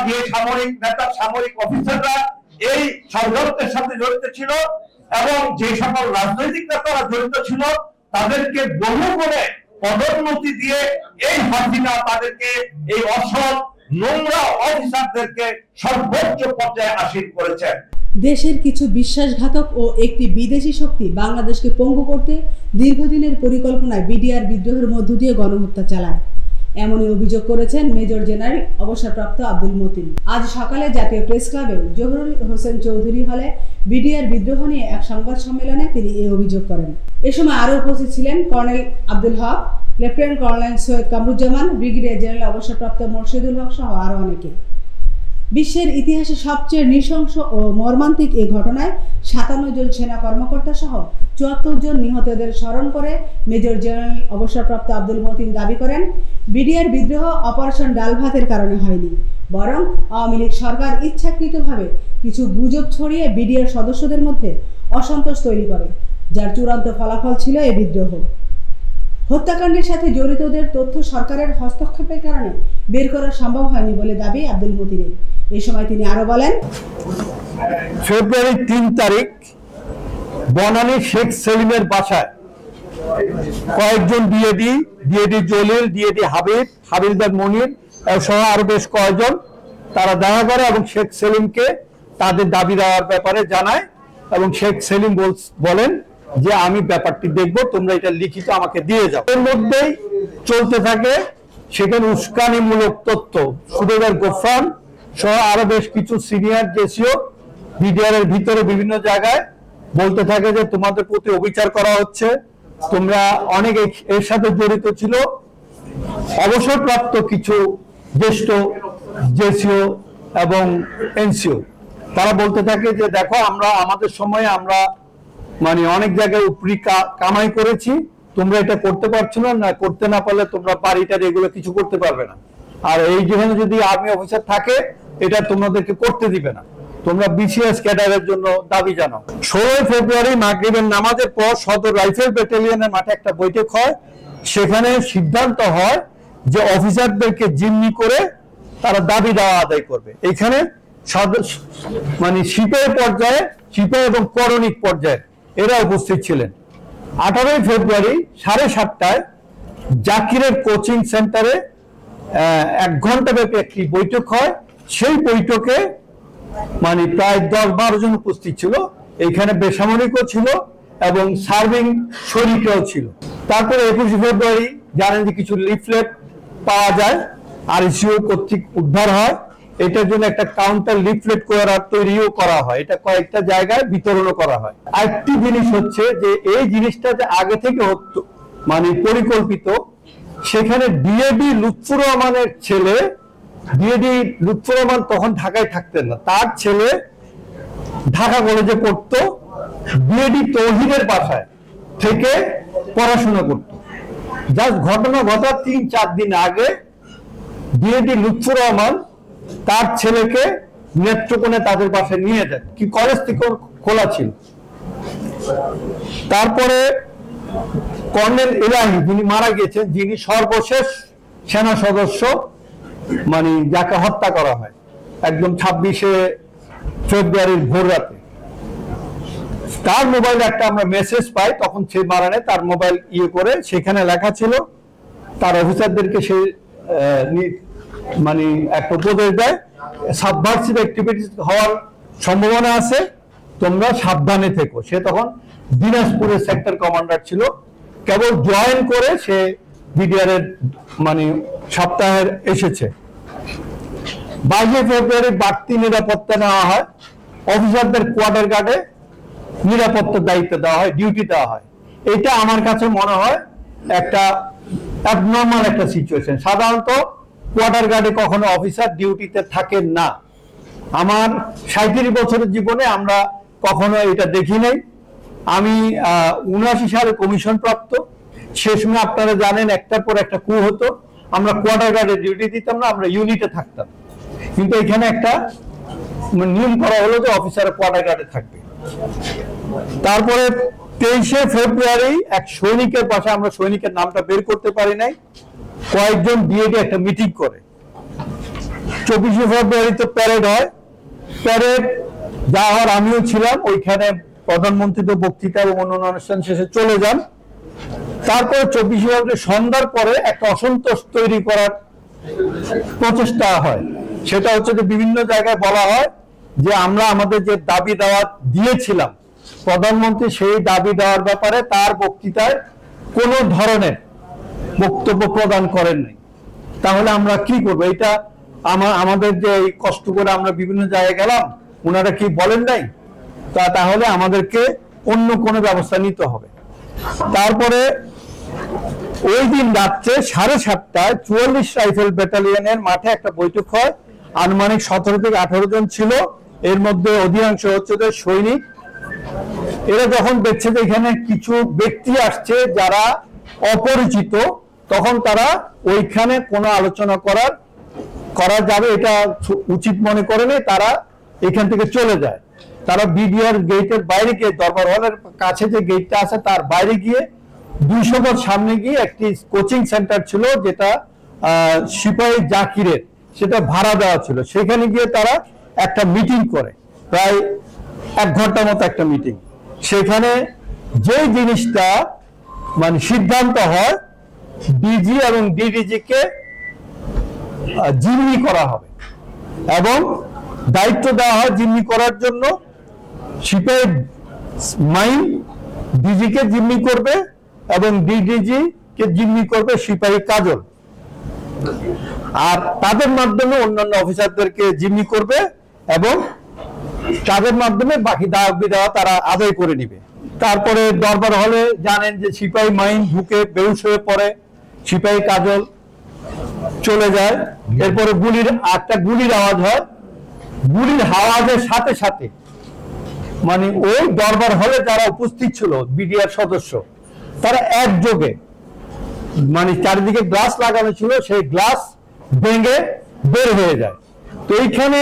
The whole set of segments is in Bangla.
যে সামরিক নেতা সামরিক অফিসাররা এই ষড়যন্ত্রের সাথে জড়িত ছিল এবং যে সকল রাজনৈতিক নেতারা জড়িত ছিল তাদেরকে বহু করে পদোন্নতি দিয়ে এই হাসিনা তাদেরকে এই অসৎ নোংরা অফিসারদেরকে সর্বোচ্চ পর্যায়ে আসীন করেছে। দেশের কিছু বিশ্বাসঘাতক ও একটি বিদেশি শক্তি বাংলাদেশকে পঙ্গু করতে দীর্ঘদিনের পরিকল্পনায় বিডিআর বিদ্রোহের মধ্য দিয়ে গণহত্যা চালায়, এমনই অভিযোগ করেছেন মেজর জেনারেল অবসরপ্রাপ্ত আব্দুল মতিন। আজ সকালে জাতীয় প্রেস ক্লাবে জহুরুল হোসেন চৌধুরী হলে বিডিআর বিদ্রোহ নিয়ে এক সংবাদ সম্মেলনে তিনি এই অভিযোগ করেন। এ সময় আরও উপস্থিত ছিলেন colonel Abdul Haque, lieutenant colonel Syed Kamruzzaman, brigadier general অবসরপ্রাপ্ত মোর্শেদুল হক সহ আরও অনেকে। বিশ্বের ইতিহাসে সবচেয়ে নৃশংস ও মর্মান্তিক এই ঘটনায় 57 জন সেনা কর্মকর্তা সহ 74 জন নিহতদের স্মরণ করে মেজর জেনারেল অবসরপ্রাপ্ত আব্দুল মতিন দাবি করেন, বিডিআর বিদ্রোহ অপারেশন ডাল ভাতের কারণে হয়নি, বরং আওয়ামী লীগ সরকার ইচ্ছাকৃতভাবে কিছু গুজব ছড়িয়ে বিডিআর সদস্যদের মধ্যে অসন্তোষ তৈরি করে, যার চূড়ান্ত ফলাফল ছিল এই বিদ্রোহ। হত্যাকাণ্ডের সাথে জড়িতদের তথ্য সরকারের হস্তক্ষেপের কারণে বের করা সম্ভব হয়নি বলে দাবি আব্দুল মতিনের। এই সময় তিনি আরো বলেন, ফেব্রুয়ারি 3 তারিখ বনানী শেখ সেলিমের বাসায় কয়েকজন ডিএডি জলিল, ডিএডি হাবিলদার মনির সহ আরো বেশ কয়েকজন তারা দেখা করে এবং শেখ সেলিমকে তাদের দাবি দেওয়ার ব্যাপারে জানায় এবং শেখ সেলিম বলেন যে আমি ব্যাপারটি দেখবো, তোমরা এটা লিখিত আমাকে দিয়ে যাও। এর মধ্যেই চলতে থাকে সেখানে উস্কানিমূলক তথ্য সুবেদার গোফরান সহ আরো বেশ কিছু সিনিয়র জেসিও বিডিআর এর ভিতরে বিভিন্ন জায়গায় বলতে থাকে যে তোমাদের প্রতি অবিচার করা হচ্ছে, তোমরা অনেক এর সাথে জড়িত ছিল। অবসরপ্রাপ্ত কিছু জ্যেষ্ঠ জেসিও এবং এনসিও তারা বলতে থাকে যে দেখো আমরা আমাদের সময়ে আমরা মানে অনেক জায়গায় উপরি কামাই করেছি, তোমরা এটা করতে পারছো না, করতে না পারলে তোমরা বাড়িটার এগুলো কিছু করতে পারবে না, আর এই যেখানে যদি আর্মি অফিসার থাকে এটা তোমাদেরকে করতে দিবে না, তোমরা বিসিএস ক্যাডারের জন্য দাবি জানাও। 16 ফেব্রুয়ারি মাগরিবের নামাজের পর সদর রাইফেল ব্যাটালিয়নের মাঠে একটা বৈঠক হয়, সেখানে সিদ্ধান্ত হয় যে অফিসারদেরকে জিম্মি করে তারা দাবি দেওয়া আদায় করবে। এখানে মানে সিপাহী পর্যায়ে, সিপাহী এবং করণিক পর্যায়ে এরা উপস্থিত ছিলেন। 18 ফেব্রুয়ারি 7:30টায় জাকিরের কোচিং সেন্টারে 1 ঘন্টা ব্যাপী একটি বৈঠক হয়। সেই বৈঠকে মানে প্রায় 10-12 জন উপস্থিত ছিল, এখানে বেসামরিকও ছিল এবং সার্ভিং সৈনিকরাও ছিল। তারপরে 21 ফেব্রুয়ারি জানেন যে কিছু লিফলেট পাওয়া যায়, আরইসিও কর্তৃক উদ্ধার হয়, এটার জন্য একটা কাউন্টার লিফলেট তৈরিও করা হয়, এটা কয়েকটা জায়গায় বিতরণও করা হয়। আরেকটি জিনিস হচ্ছে যে এই জিনিসটা যে আগে থেকে হতো মানে পরিকল্পিত, সেখানে ডিএডি লুৎফুর রহমানের ছেলে, ডিএডি লুৎফুর রহমান তখন ঢাকায় থাকতেন না, তার ছেলে ঢাকা কলেজে পড়তো, ডিএডি তৌহিদের বাসায় থেকে পড়াশোনা করত। জাস্ট ঘটনা ঘটার 3-4 দিন আগে ডিএডি লুৎফুর রহমান তার ছেলেকে নেত্রকোণে তাদের বাসায় নিয়ে যায়, কি কলেজ থেকে খোলা ছিল। তারপরে কর্নেল ইলাহি যিনি মারা গেছেন, যিনি সর্বশেষ সেনা সদস্য মানে যাকে হত্যা করা হয় একদম 26 ফেব্রুয়ারির ভোর রাতে, তার মোবাইলে একটা আমরা মেসেজ পাই, তখন সে মারা নেয়, তার মোবাইল করে সেখানে লেখা ছিল তার অফিসারদেরকে সে মানে একটা উপদেশ দেয়, সাবভার্সিভ অ্যাক্টিভিটিস হওয়ার সম্ভাবনা আছে, তোমরা সাবধানে থেকো। সে তখন দিনাজপুরের সেক্টর কমান্ডার ছিল, কেবল জয়েন করে সে বিডিআর এর মানে সপ্তাহের এসেছে। 22 ফেব্রুয়ারি বাড়তি নিরাপত্তা নেওয়া হয়, অফিসারদের কোয়ার্টার গার্ডে নিরাপত্তার দায়িত্ব দেওয়া হয়, ডিউটি দেওয়া হয়। এটা আমার কাছে মনে হয় একটা অ্যাবনর্মাল একটা সিচুয়েশন। সাধারণত কোয়ার্টার গার্ডে কখনো অফিসার ডিউটিতে থাকেন না, আমার 37 বছরের জীবনে আমরা কখনো এটা দেখি নাই। আমি 79 সালে কমিশন প্রাপ্ত, সে সময় আপনারা জানেন একটার পর একটা কু হতো, আমরা কোয়ার্টার গার্ডে ডিউটি দিতাম না, আমরা ইউনিটে থাকতাম, কিন্তু এখানে একটা নিয়ম করা হলো যে অফিসার কোয়ার্টার গার্ডে থাকবে। তারপরে 23 ফেব্রুয়ারি এক সৈনিকের পাশে, আমরা সৈনিকের নামটা বের করতে পারি নাই, কয়েকজন ডিএডি একটা মিটিং করে 24শে ফেব্রুয়ারিতে প্যারেড হয়। প্যারেড যাওয়ার আমিও ছিলাম ওইখানে, প্রধানমন্ত্রী তো বক্তৃতা এবং অন্যান্য অনুষ্ঠান শেষে চলে যান। তারপরে 24শে ফেব্রুয়ারি সন্ধ্যার পরে একটা অসন্তোষ তৈরি করার প্রচেষ্টা হয়। সেটা হচ্ছে যে বিভিন্ন জায়গায় বলা হয় যে আমরা আমাদের যে দাবি দাওয়া দিয়েছিলাম, প্রধানমন্ত্রী সেই দাবি দেওয়ার ব্যাপারে তার বক্তৃতায় কোনো ধরনের বক্তব্য প্রদান করেন নাই। তাহলে আমরা কি করবো? এটা আমাদের যে কষ্ট করে আমরা বিভিন্ন জায়গায় গেলাম, ওনারা কি বলেন নাই? তাহলে আমাদেরকে অন্য কোনো ব্যবস্থা নিতে হবে। তারপরে ওই দিন রাত্রে 7:30টায় 44 রাইফেল ব্যাটালিয়নের মাঠে একটা বৈঠক হয়। আনুমানিক 17 থেকে 18 জন ছিল, এর মধ্যে অধিকাংশ হচ্ছে যে সৈনিক। এরা যখন দেখছে যে এখানে কিছু ব্যক্তি আসছে যারা অপরিচিত, তখন তারা ওইখানে কোনো আলোচনা করা যাবে এটা উচিত মনে করেনি, তারা এখান থেকে চলে যায়। তারা বিডিআর গেটের বাইরে গিয়ে, দরবার হলের কাছে যে গেটটা আছে তার বাইরে গিয়ে 200 গজ সামনে গিয়ে একটি কোচিং সেন্টার ছিল যেটা সিপাহী জাকিরের, সেটা ভাড়া দেওয়া ছিল। সেখানে গিয়ে তারা একটা মিটিং করে, প্রায় 1 ঘন্টার মতো একটা মিটিং। সেখানে যে জিনিসটা মানে সিদ্ধান্ত হয়, ডিজি এবং ডিডিজি কে জিম্মি করা হবে এবং দায়িত্ব দেওয়া হয় জিম্মি করার জন্য। সিপাহী মাইন ডিজি কে জিম্মি করবে এবং ডিডিজি কে জিম্মি করবে সিপাহী কাজল, আর তাদের মাধ্যমে অন্যান্য অফিসারদেরকে জিম্মি করবে এবং তাদের মাধ্যমে বাকি দাবি দেওয়া তারা আদায় করে নিবে। তারপরে দরবার হলে জানেন যে সিপাহী মাইন ঢুকে বেহুশ হয়ে পড়ে, সিপাহী কাজল চলে যায়। এরপরে গুলির আওয়াজ হয়। গুলির আওয়াজের সাথে সাথে মানে ওই দরবার হলে যারা উপস্থিত ছিল বিডিআর সদস্য, তারা একযোগে, মানে চারিদিকে গ্লাস লাগানো ছিল, সেই গ্লাস ভেঙে বের হয়ে যায়। তো এইখানে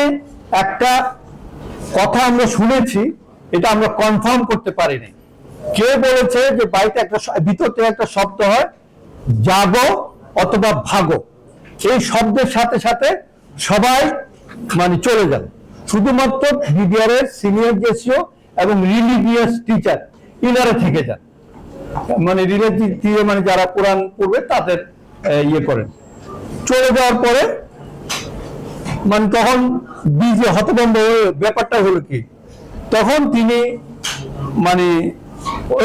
একটা কথা আমরা শুনেছি, এটা আমরা কনফার্ম করতে পারিনি। কে বলেছে যে বাড়িতে একটা ভিতর থেকে একটা শব্দ হয়, জাগো অথবা ভাগো। এই শব্দের সাথে সাথে সবাই মানে চলে যান, শুধুমাত্র বিডিআর এর সিনিয়র জেসিও এবং রিলিজিয়াস টিচার ইনারা থেকে যান। মানে রিলিজিয়াস মানে যারা কোরআন পড়বে তাদের ইয়ে করেন। চলে যাওয়ার পরে মানে তখন ডিজি হতভম্ব ব্যাপারটা হলো কি, তখন তিনি মানে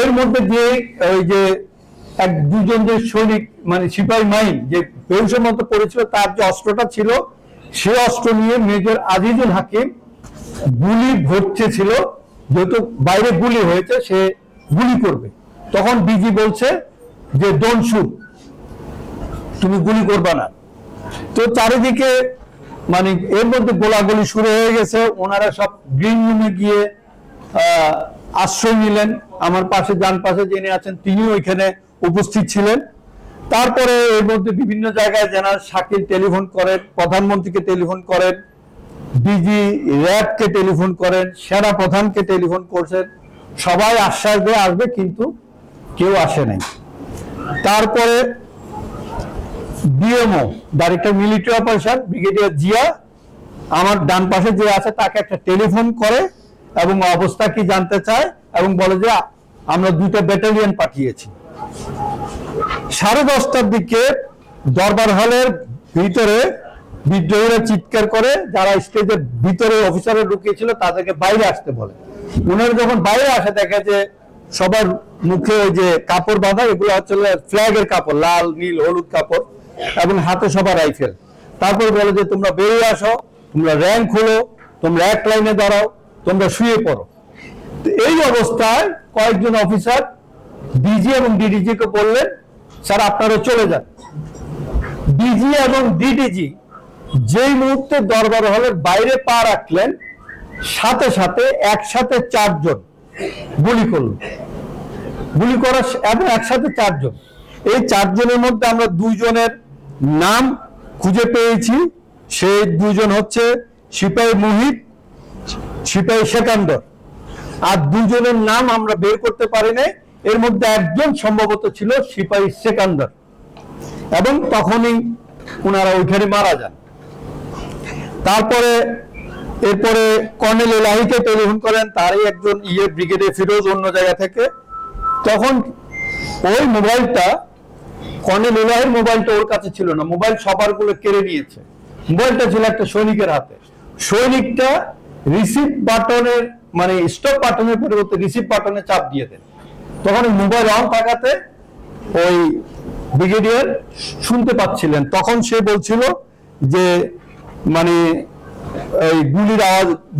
এর মধ্যে দিয়ে ওই যে 1-2 যে সৈনিক মানে সিপাহী মাইন যে বেহুশের মতো পড়েছিল, তার যে অস্ত্রটা ছিল সে অস্ত্র নিয়ে মেজর আজিজুল হাকিম গুলি ভরছে ছিল, যেহেতু বাইরে গুলি হয়েছে সে গুলি করবে। তখন ডিজি বলছে যে ডোন্ট শুট, তুমি গুলি করবা না। তো চারিদিকে মানে এর মধ্যে গোলাগুলি শুরু হয়ে গেছে। ওনারা সব গ্রিন রুমে গিয়ে আশ্রয় নিলেন। আমার পাশে ডান পাশে যিনি আছেন তিনি ওইখানে উপস্থিত ছিলেন। তারপরে এর মধ্যে বিভিন্ন জায়গায় জেনারেল শাকিল টেলিফোন করেন, প্রধানমন্ত্রীকে টেলিফোন করেন, ডিজি র্যাবকে টেলিফোন করেন, সেনা প্রধানকে টেলিফোন করছেন, সবাই আশ্বাস দিয়ে আসবে, কিন্তু কেউ আসে নাই। তারপরে DMO director military operation brigadier Zia আমার ডান পাশে যে আছে তাকে একটা টেলিফোন করে এবং অবস্থা কি জানতে চায় এবং বলে যে আমরা 2টা ব্যাটালিয়ন পাঠিয়েছি। 10:30টার দিকে দরবার হলের ভিতরে বিদ্রোহীরা চিৎকার করে, যারা স্টেজের ভিতরে অফিসাররা ঢুকিয়েছিল তাদেরকে বাইরে আসতে বলে। ওনারা যখন বাইরে আসে দেখে যে সবার মুখে ওই যে কাপড় বাঁধা, এগুলো হচ্ছে ফ্ল্যাগের কাপড়, লাল নীল হলুদ কাপড়, এবং হাতে সবার রাইফেল। তারপর বলে যে তোমরা বেরিয়ে আসো, তোমরা র্যাঙ্ক হলো, তোমরা এক লাইনে দাঁড়াও, তোমরা শুয়ে পড়ো। এই অবস্থায় কয়েকজন অফিসার ডিজি এবং ডিডিজি কে বললেন স্যার আপনারা চলে যান। ডিজি এবং ডিডিজি যেই মুহূর্তে দরবার হলের বাইরে পা রাখলেন, সাথে সাথে একসাথে 4 জন গুলি করল, গুলি করা এবং একসাথে 4 জন। এই 4 জনের মধ্যে আমরা 2 জনের নাম খুঁজে পেয়েছি। সেই 2 জন হচ্ছে সিপাহী মুহিত, সিপাহী সেকান্দর, আর 2 জনের নাম আমরা বের করতে পারি নাই। এর মধ্যে একজন সম্ভবত ছিল সিপাহী সেকান্দর, এবং তখনই ওনারা ওইখানে মারা যান। তারপরে এরপরে কর্নেল এলাহিকে টেলিফোন করেন, তারই একজন ব্রিগেডে ফিরোজ অন্য জায়গা থেকে। তখন ওই মোবাইলটা, কর্নেল এলাহির মোবাইলটা ওর কাছে ছিল না, মোবাইল সবার গুলো কেড়ে নিয়েছে। মোবাইলটা ছিল একটা সৈনিকের হাতে। সৈনিকটা রিসিভ বাটনের মানে স্টপ বাটনের পরিবর্তে রিসিভ বাটনে চাপ দিয়ে দেন। তখন মোবাইল অন থাকাতে ওই ব্রিগেডিয়ার শুনতে পাচ্ছিলেন। তখন সে বলছিল যে মানে এই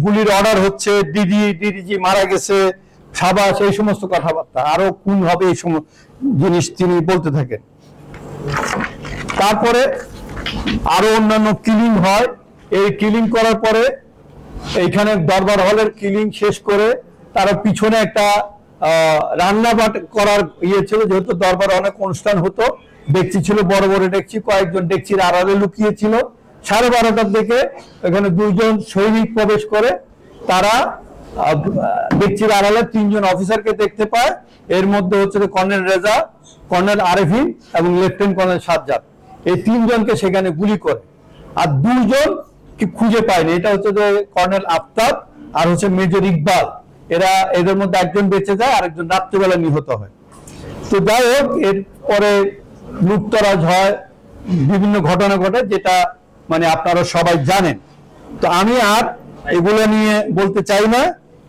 গুলির অর্ডার হচ্ছে, ডিডিজি মারা গেছে, সাবাস, এই সমস্ত কথাবার্তা, আরো খুন হবে, এই সমস্ত জিনিস তিনি বলতে থাকেন। তারপরে আরো অন্যান্য কিলিং হয়। এই কিলিং করার পরে এইখানে দরবার হলের কিলিং শেষ করে তার পিছনে একটা রান্না করার ছিল, যেহেতু দরবার অনেক অনুষ্ঠান হতো, ডেকচি ছিল, বড় বড় ডেকচি, কয়েকজন ডেকচির আড়ালে লুকিয়েছিল। 12:30টার দিকে এখানে 2 জন সৈনিক প্রবেশ করে, তারা ডেকচির আড়ালে 3 জন অফিসারকে দেখতে পায়। এর মধ্যে হচ্ছে কর্নেল রেজা, কর্নেল আরেফিন এবং লেফটেন্যান্ট কর্নেল সাজ্জাদ। এই 3 জনকে সেখানে গুলি করে, আর 2 জন কি খুঁজে পায়নি। এটা হচ্ছে যে কর্নেল আফতাব আর হচ্ছে মেজর ইকবাল। এদের মধ্যে একজন বেঁচে যায়, আরেকজন রাত্রিবেলা নিহত হয়। তো যাই হোক, এরপরে লুটতরাজ হয়, বিভিন্ন ঘটনা ঘটে, যেটা মানে আপনারা সবাই জানেন। তো আমি আর এগুলো নিয়ে বলতে চাই না।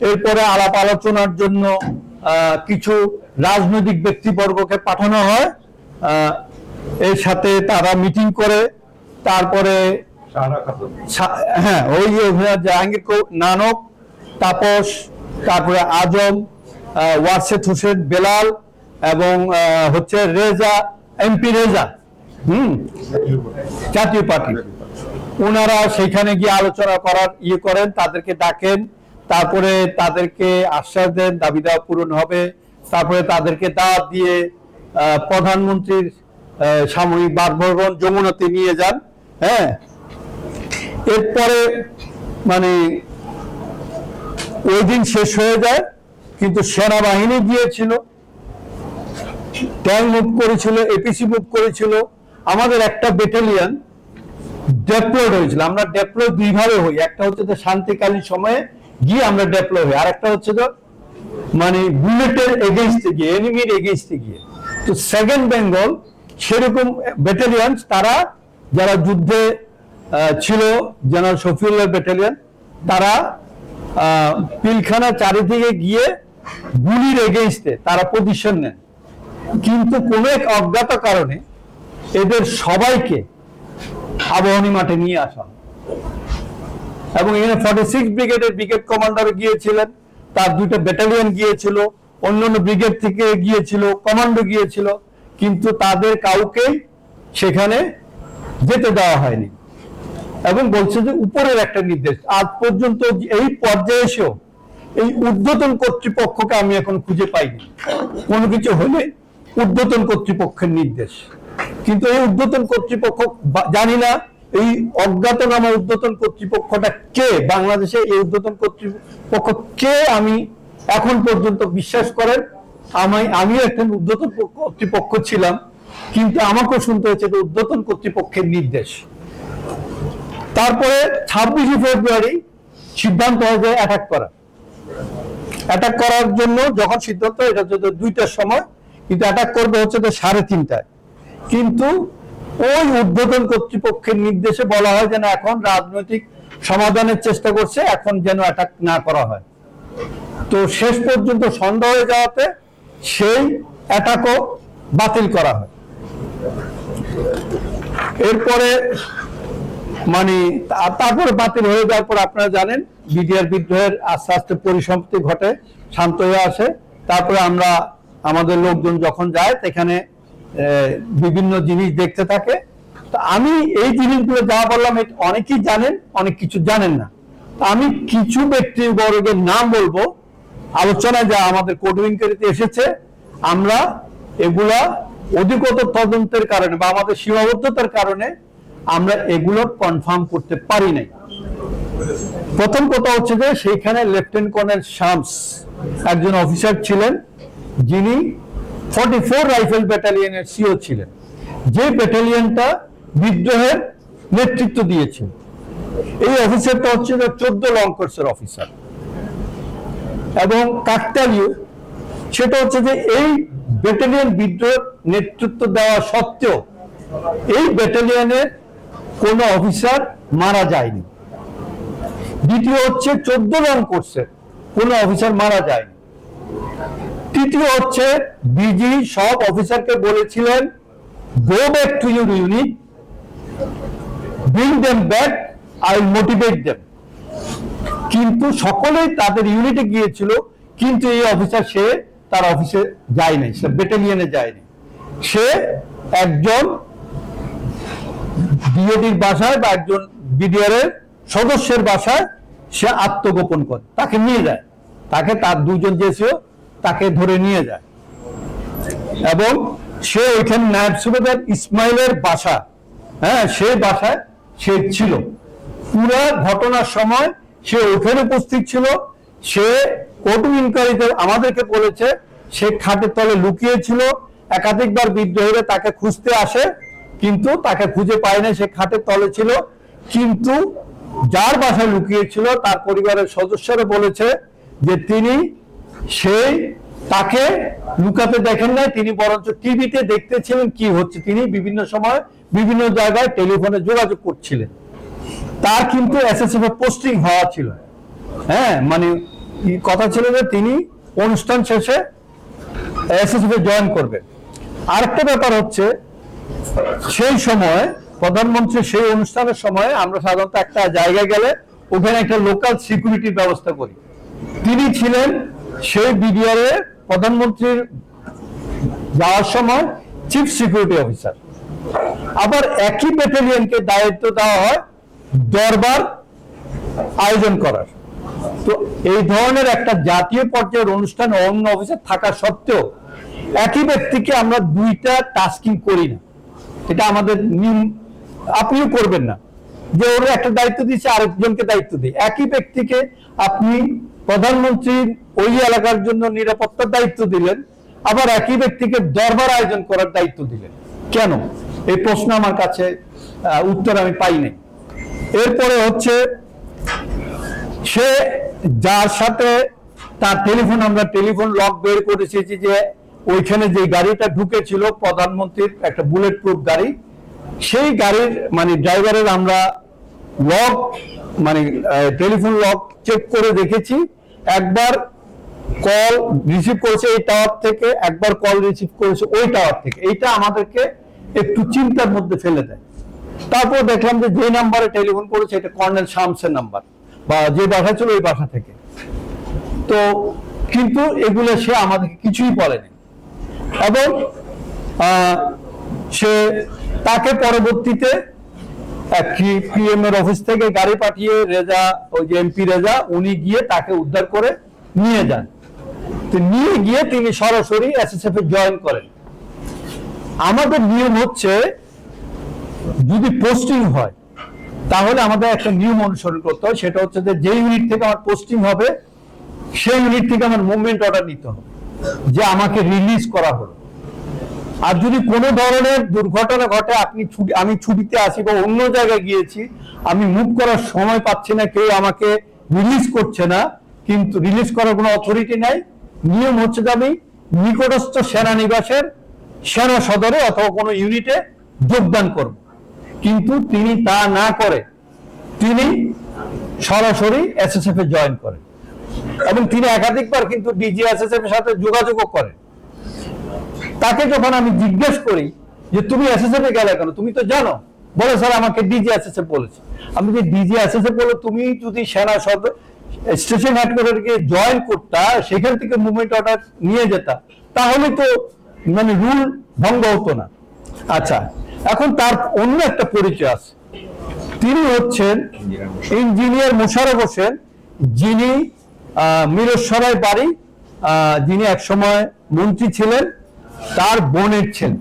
এরপরে আলাপ আলোচনার জন্য কিছু রাজনৈতিক ব্যক্তিবর্গকে পাঠানো হয়, এর সাথে তারা মিটিং করে। তারপরে হ্যাঁ, ওই জাহাঙ্গীর নানক, তাপস, তারপরে আজম, ওয়ারশেদ হোসেন বেলাল এবং হচ্ছে রেজা, এমপি রেজা, জাতীয় পার্টি, ওনারা সেখানে গিয়ে আলোচনা করার করেন, তাদেরকে ডাকেন। তারপরে তাদেরকে আশ্বাস দেন দাবি দাওয়া পূরণ হবে। তারপরে তাদেরকে দাওয়াত দিয়ে প্রধানমন্ত্রীর সামরিক বাসভবন যমুনাতে নিয়ে যান। হ্যাঁ, এরপরে মানে ওই দিন শেষ হয়ে যায়, কিন্তু সেনাবাহিনী গিয়েছিল, ট্যাঙ্ক মুভ করেছিল, এপিসি মুভ করেছিল। আমাদের একটা ব্যাটালিয়ন ডেপ্লয়েড হয়েছিল। আমরা ডেপ্লয় 2 ভাবে হই, একটা হচ্ছে যে শান্তিকালীন সময়ে গিয়ে আমরা ডেপ্লয় হই, আর একটা হচ্ছে যে মানে বুলেটের এগেইনস্টে গিয়ে, এনিমির এগেইনস্টে গিয়ে। তো 2nd বেঙ্গল সেরকম ব্যাটালিয়ন, তারা যারা যুদ্ধে ছিল, জেনারেল শফিউল্লাহ ব্যাটালিয়ন, তারা পিলখানা চারিদিকে গিয়ে গুলির এগেইনস্টে তারা পজিশন নেন। কিন্তু কোন এক অজ্ঞাত কারণে এদের সবাইকে আবাহনী মাঠে নিয়ে আসা, এবং এখানে 46 ব্রিগেডের ব্রিগেড কমান্ডার গিয়েছিলেন, তার 2টা ব্যাটালিয়ন গিয়েছিল, অন্যান্য ব্রিগেড থেকে গিয়েছিল, কমান্ডো গিয়েছিল, কিন্তু তাদের কাউকেই সেখানে যেতে দেওয়া হয়নি। এবং বলছে যে উপরের একটা নির্দেশ। আজ পর্যন্ত এই পর্যায়ে এসেও এই ঊর্ধ্বতন কর্তৃপক্ষকে আমি এখন খুঁজে পাইনি। কোনো কিছু হলে ঊর্ধ্বতন কর্তৃপক্ষের নির্দেশ, কিন্তু এই ঊর্ধ্বতন কর্তৃপক্ষ জানি না, এই অজ্ঞাতনামা ঊর্ধ্বতন কর্তৃপক্ষটা কে, বাংলাদেশে এই ঊর্ধ্বতন কর্তৃপক্ষ কে আমি এখন পর্যন্ত বিশ্বাস করেন। আমিও একটা ঊর্ধ্বতন কর্তৃপক্ষ ছিলাম, কিন্তু আমাকেও শুনতে হয়েছে যে ঊর্ধ্বতন কর্তৃপক্ষের নির্দেশ। তারপরে 26শে ফেব্রুয়ারি সিদ্ধান্ত হয় যে অ্যাটাক করার জন্য। যখন সিদ্ধান্ত, এটা হচ্ছে 2টার সময়, কিন্তু অ্যাটাক করবে হচ্ছে 3:30টায়। কিন্তু ওই ঊর্ধ্বতন কর্তৃপক্ষের নির্দেশে বলা হয় যে না, এখন রাজনৈতিক সমাধানের চেষ্টা করছে, এখন যেন অ্যাটাক না করা হয়। তো শেষ পর্যন্ত সন্ধ্যা হয়ে যাওয়াতে সেই অ্যাটাকও বাতিল করা হয়। এরপরে মানে তারপরে বাতিল হয়ে যাওয়ার পর আপনারা জানেন বিডিআর বিদ্রোহের আস্তে আস্তে পরিসমাপ্তি ঘটে, শান্ত হয়ে আসে। তারপরে আমরা আমাদের লোকজন যখন যায় সেখানে বিভিন্ন জিনিস দেখতে থাকে। তো আমি এই জিনিসগুলো যা বললাম অনেকেই জানেন, অনেক কিছু জানেন না। আমি কিছু ব্যক্তিবর্গের নাম বলবো আলোচনায়, যা আমাদের কোড ইনকোয়ারিতে এসেছে। আমরা এগুলা অধিকতর তদন্তের কারণে বা আমাদের সীমাবদ্ধতার কারণে আমরা এগুলো কনফার্ম করতে পারি নাই। প্রথম কথা হচ্ছে যে সেইখানে লেফটেন্যান্ট কর্নেল শামস একজন অফিসার ছিলেন, যিনি 44 রাইফেল ব্যাটালিয়নের সিও ছিলেন, যে ব্যাটালিয়নটা বিদ্রোহের নেতৃত্ব দিয়েছিল। এই অফিসারটা হচ্ছে 14 লং কোর্সের অফিসার এবং কাকতালীয় সেটা হচ্ছে যে এই ব্যাটালিয়ন বিদ্রোহ নেতৃত্ব দেওয়া সত্ত্বেও এই ব্যাটালিয়নের কোন অফিসার মারা যায়নি। দ্বিতীয় হচ্ছে 14 লং কোর্সের কোন অফিসার মারা যায়নি। তৃতীয় হচ্ছে ডিজি সব অফিসারকে বলেছিলেন go back to your unit, bring them back, I will motivate them. কিন্তু সকলেই তাদের ইউনিটে গিয়েছিল, কিন্তু এই অফিসার সে তার অফিসে যায়নি, সে ব্যাটালিয়নে যায়নি। সে একজন বিএডির বাসায় বা একজন বিডিআর এর সদস্যের বাসায় সে আত্মগোপন করে, তাকে নিয়ে যায়, তাকে তার দুজন যে ছিল তাকে ধরে নিয়ে যায় এবং সে ওইখানে নায়েব সুবেদার ইসমাইলের বাসা, হ্যাঁ সেই বাসায় সে ছিল পুরো ঘটনার সময়, সে ওখানে উপস্থিত ছিল। সে কোর্ট ইনকোয়ারিতে আমাদেরকে বলেছে সে খাটের তলে লুকিয়ে ছিল, একাধিকবার বিদ্রোহীরা তাকে খুঁজতে আসে কিন্তু তাকে খুঁজে পায় না, সে খাটের তলে ছিল। কিন্তু যার বাসায় লুকিয়েছিল তার পরিবারের সদস্যরা বলেছে যে তিনি সেই তাকে লুকাতে দেখেন নাই, তিনি বরঞ্চ টিভিতে দেখতেছিলেন কি হচ্ছে, তিনি বিভিন্ন সময় বিভিন্ন জায়গায় টেলিফোনে যোগাযোগ করছিলেন। তার কিন্তু এসএসএফ এ পোস্টিং হওয়া ছিল, হ্যাঁ মানে কথা ছিল যে তিনি অনুষ্ঠান শেষে এসএসএফ এ জয়েন করবেন। আরেকটা ব্যাপার হচ্ছে সেই সময় প্রধানমন্ত্রী সেই অনুষ্ঠানের সময় আমরা সাধারণত একটা জায়গায় গেলে ওখানে একটা লোকাল সিকিউরিটির ব্যবস্থা করি, তিনি ছিলেন সেই বিডিআর এর প্রধানমন্ত্রীর যাওয়ার সময় চিফ সিকিউরিটি অফিসার। আবার একই ব্যাটালিয়নকে দায়িত্ব দেওয়া হয় দরবার আয়োজন করার। তো এই ধরনের একটা জাতীয় পর্যায়ের অনুষ্ঠানে অন্য অফিসার থাকা সত্ত্বেও একই ব্যক্তিকে আমরা দুইটা টাস্কিং করি না, এটা আমাদের নিয়ম। আপনিও করবেন না যে ওর একটা দায়িত্ব দিচ্ছে আরেকজনকে দায়িত্ব দিই। একই ব্যক্তিকে আপনি প্রধানমন্ত্রীর ওই এলাকার জন্য নিরাপত্তার দায়িত্ব দিলেন, আবার একই ব্যক্তিকে দরবার আয়োজন করার দায়িত্ব দিলেন, কেন? এই প্রশ্ন আমার কাছে উত্তর আমি পাই নাই। এরপরে হচ্ছে সে যার সাথে তার টেলিফোন, আমরা টেলিফোন লক বের করেছি যে ওইখানে যে গাড়িটা ঢুকেছিল প্রধানমন্ত্রীর একটা বুলেট প্রুফ গাড়ি, সেই গাড়ির মানে ড্রাইভারের আমরা লক মানে টেলিফোন লক চেক করে দেখেছি, একবার কল রিসিভ করেছে এই টাওয়ার থেকে, একবার কল রিসিভ করেছে ওই টাওয়ার থেকে। এইটা আমাদেরকে একটু চিন্তার মধ্যে ফেলে দেয়। তারপর দেখলাম যে নাম্বারে টেলিফোন করেছে এটা কর্নেল শামসের নাম্বার বা যে বাসা ছিল ওই বাসা থেকে। তো কিন্তু এগুলো সে আমাদেরকে কিছুই বলেনি এবং সে তাকে পরবর্তীতে পিএম এর অফিস থেকে গাড়ি পাঠিয়ে রেজা, ওই যে এমপি রেজা, উনি গিয়ে তাকে উদ্ধার করে নিয়ে যান। তো নিয়ে গিয়ে তিনি সরাসরি এসএসএফ এ জয়েন করেন। আমাদের নিয়ম হচ্ছে যদি পোস্টিং হয় তাহলে আমাদের একটা নিয়ম অনুসরণ করতে হয়, সেটা হচ্ছে যে ইউনিট থেকে আমার পোস্টিং হবে সেই ইউনিট থেকে আমার মুভমেন্ট অর্ডার নিতে হবে যে আমাকে রিলিজ করা হলো। আর যদি কোনো ধরনের দুর্ঘটনা ঘটে, আমি ছুটিতে আসি বা অন্য জায়গায় গিয়েছি, আমি মুভ করার সময় পাচ্ছি না, কেউ আমাকে রিলিজ করছে না, কিন্তু রিলিজ করার কোনো অথরিটি নাই, নিয়ম হচ্ছে যে আমি নিকটস্থ সেনানিবাসের সেনা সদরে অথবা কোনো ইউনিটে যোগদান করব। কিন্তু তিনি তা না করে তিনি সরাসরি এসএসএফ এ জয়েন করেন এবং তিনি একাধিকবার কিন্তু ডিজি এসএসএফ এর সাথে যোগাযোগও করেন। তাকে যখন আমি জিজ্ঞেস করি যে তুমি এসএসএফ এ গেলে কেন, তুমি তো জানো, বলে স্যার আমাকে ডিজি এসএসএফ বলেছে। আমি যে ডিজি এসএসএফ বলে তুমি যদি সেনা সদর স্টেশন হেডকোয়ার্টারকে জয়েন করতা, সেখান থেকে মুভমেন্ট অর্ডার নিয়ে যেতা, তাহলে তো মানে রুল ভঙ্গ হতো না। আচ্ছা, এখন তার অন্য একটা পরিচয় আছে, তিনি হচ্ছেন ইঞ্জিনিয়ার মোশাররফ হোসেন, যিনি মিরসরাই বাড়ি, যিনি একসময় মন্ত্রী ছিলেন, তার বোনের ছেলে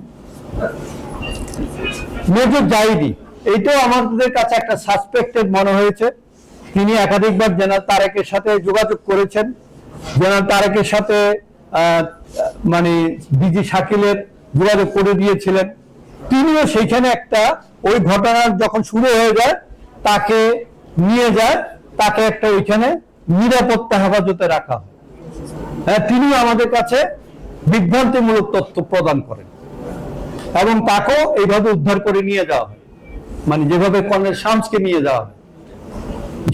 মেজর জাহিদি। এইটাও আমাদের কাছে একটা সাসপেক্টেড মনে হয়েছে। তিনি একাধিকবার জেনারেল তারেকের সাথে যোগাযোগ করেছেন, জেনারেল তারেকের সাথে মানে ডিজি শাকিলের যোগাযোগ করে দিয়েছিলেন। তিনিও সেইখানে একটা ওই ঘটনার যখন শুরু হয়ে যায় তাকে নিয়ে যায়, তাকে একটা ওইখানে নিরাপত্তা হেফাজতে রাখা হয়। হ্যাঁ, তিনি আমাদের কাছে বিভ্রান্তিমূলক তথ্য প্রদান করেন এবং তাকেও এইভাবে উদ্ধার করে নিয়ে যাওয়া হয়, মানে যেভাবে কর্নেল শামসকে নিয়ে যাওয়া হয়,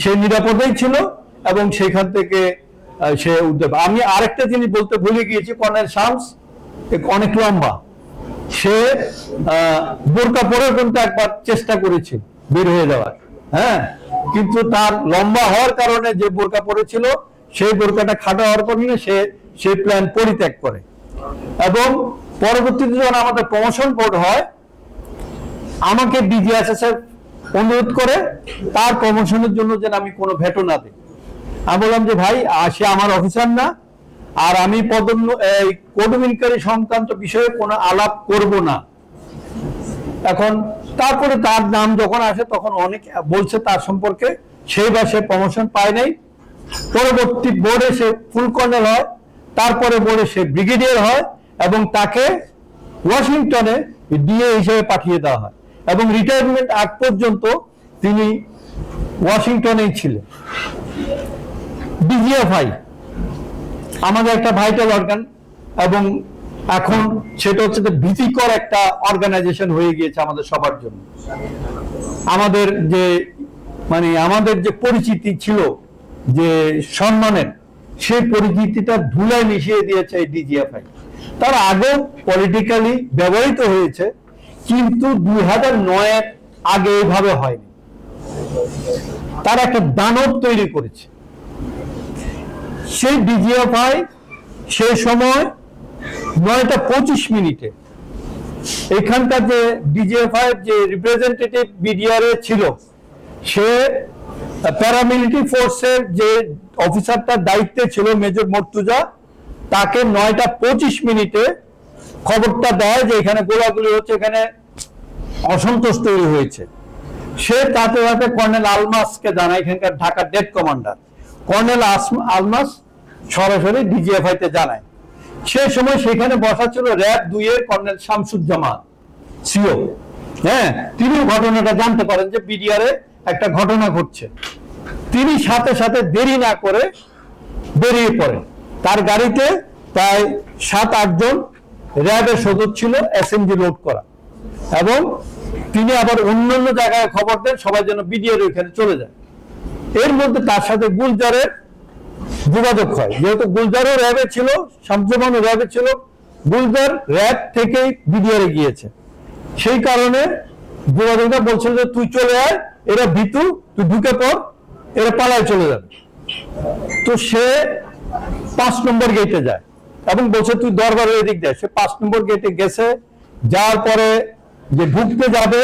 সে নিরাপদেই ছিল এবং সেখান থেকে সে উদ্ধার। আমি আরেকটা জিনিস বলতে ভুলে গিয়েছি, কর্নেল শামস অনেক লম্বা, সে বোরকা পরে কিন্তু একবার চেষ্টা করেছিল বের হয়ে যাওয়ার, হ্যাঁ, কিন্তু তার লম্বা হওয়ার কারণে যে বোরকা পরেছিল সেই বোরকাটা খাটো হওয়ার কারণে সে প্ল্যান পরিত্যাগ করে। এবং পরবর্তীতে যখন আমাদের প্রমোশন বোর্ড হয়, আমাকে ডিজিএসএসএফ অনুরোধ করে তার প্রমোশনের জন্য যেন আমি কোনো ভেটো না দিই। আমি বললাম যে ভাই, সে আমার অফিসার না, আর আমি কোডমিনকারী সংক্রান্ত বিষয়ে কোনো আলাপ করব না। এখন তারপরে তার নাম যখন আসে তখন অনেক বলছে তার সম্পর্কে, সেই বা সে প্রমোশন পায় নাই। পরবর্তী বোর্ডে সে ফুল কর্নেল হয়, তারপরে বোর্ডে সে ব্রিগেডিয়ার হয় এবং তাকে ওয়াশিংটনে ডিএ হিসেবে পাঠিয়ে দেওয়া হয় এবং রিটায়ারমেন্ট আগ পর্যন্ত তিনি ওয়াশিংটনেই ছিলেন। ডিজিএফআই আমাদের একটা ভাইটাল অর্গান এবং এখন সেটা হচ্ছে ভীতিকর একটা অর্গানাইজেশন হয়ে গিয়েছে আমাদের সবার জন্য। আমাদের যে পরিচিতি ছিল যে সম্মানের, সেই পরিচিতিটা ধুলায় মিশিয়ে দিয়েছে এই ডিজিএফআই। তার আগেও পলিটিক্যালি ব্যবহৃত হয়েছে, কিন্তু 2009-এর আগে এইভাবে হয়নি। তারা একটা দানব তৈরি করেছে। সেই ডিজিএফআই সেই সময় 9:25 এখানকার যে ডিজিএফআই যে রিপ্রেজেন্টেটিভ বিডিআরএ ছিল, সে প্যারামিলিটারি ফোর্সের যে অফিসারটার দায়িত্বে ছিল মেজর মর্তুজা, তাকে 9:25 খবরটা দেয় যে এখানে গোলাগুলি হচ্ছে, এখানে অসন্তোষ তৈরি হয়েছে। সে তাতে তাতে কর্নেল আলমাসকে জানায়, এখানকার ঢাকার ডেড কমান্ডার কর্নেল আলমাস সরাসরি ডিজিএফআই তে জানায়। সে সময় সেখানে বসা ছিল র‍্যাব 2-এর কর্নেল শামসুজ্জামান সিও। হ্যাঁ, তিনি ঘটনাটা জানতে পারেন যে বিডিআরে একটা ঘটনা ঘটছে। তিনি সাথে সাথে দেরি না করে বেরিয়ে পড়েন। তার গাড়িতে প্রায় 7-8 জন র‍্যাবের সদস্য ছিল, এসএমজি লোড করা, এবং তিনি আবার অন্যান্য জায়গায় খবর দেন সবাই যেন বিডিআর ওইখানে চলে যায়। এর মধ্যে তার সাথে গুলজারের যোগাযোগ হয়, যেহেতু গুলজারও র‍্যাবে ছিল, শামসুজ্জামানও র‍্যাবে ছিল। গুলজার র‍্যাব থেকেই বিডিআরে গিয়েছে, সেই কারণে যোগাযোগটা বলছিল যে তুই চলে আয়, এরা ভীতু, তুই ঢুকে পড়, এরা পালায় চলে যাবে। তো সে 5 নম্বর গেটে যায় এবং বলছে তুই দরবারের এদিক দেয়। সে 5 নম্বর গেটে গেছে, যাওয়ার পরে যে ঢুকতে যাবে,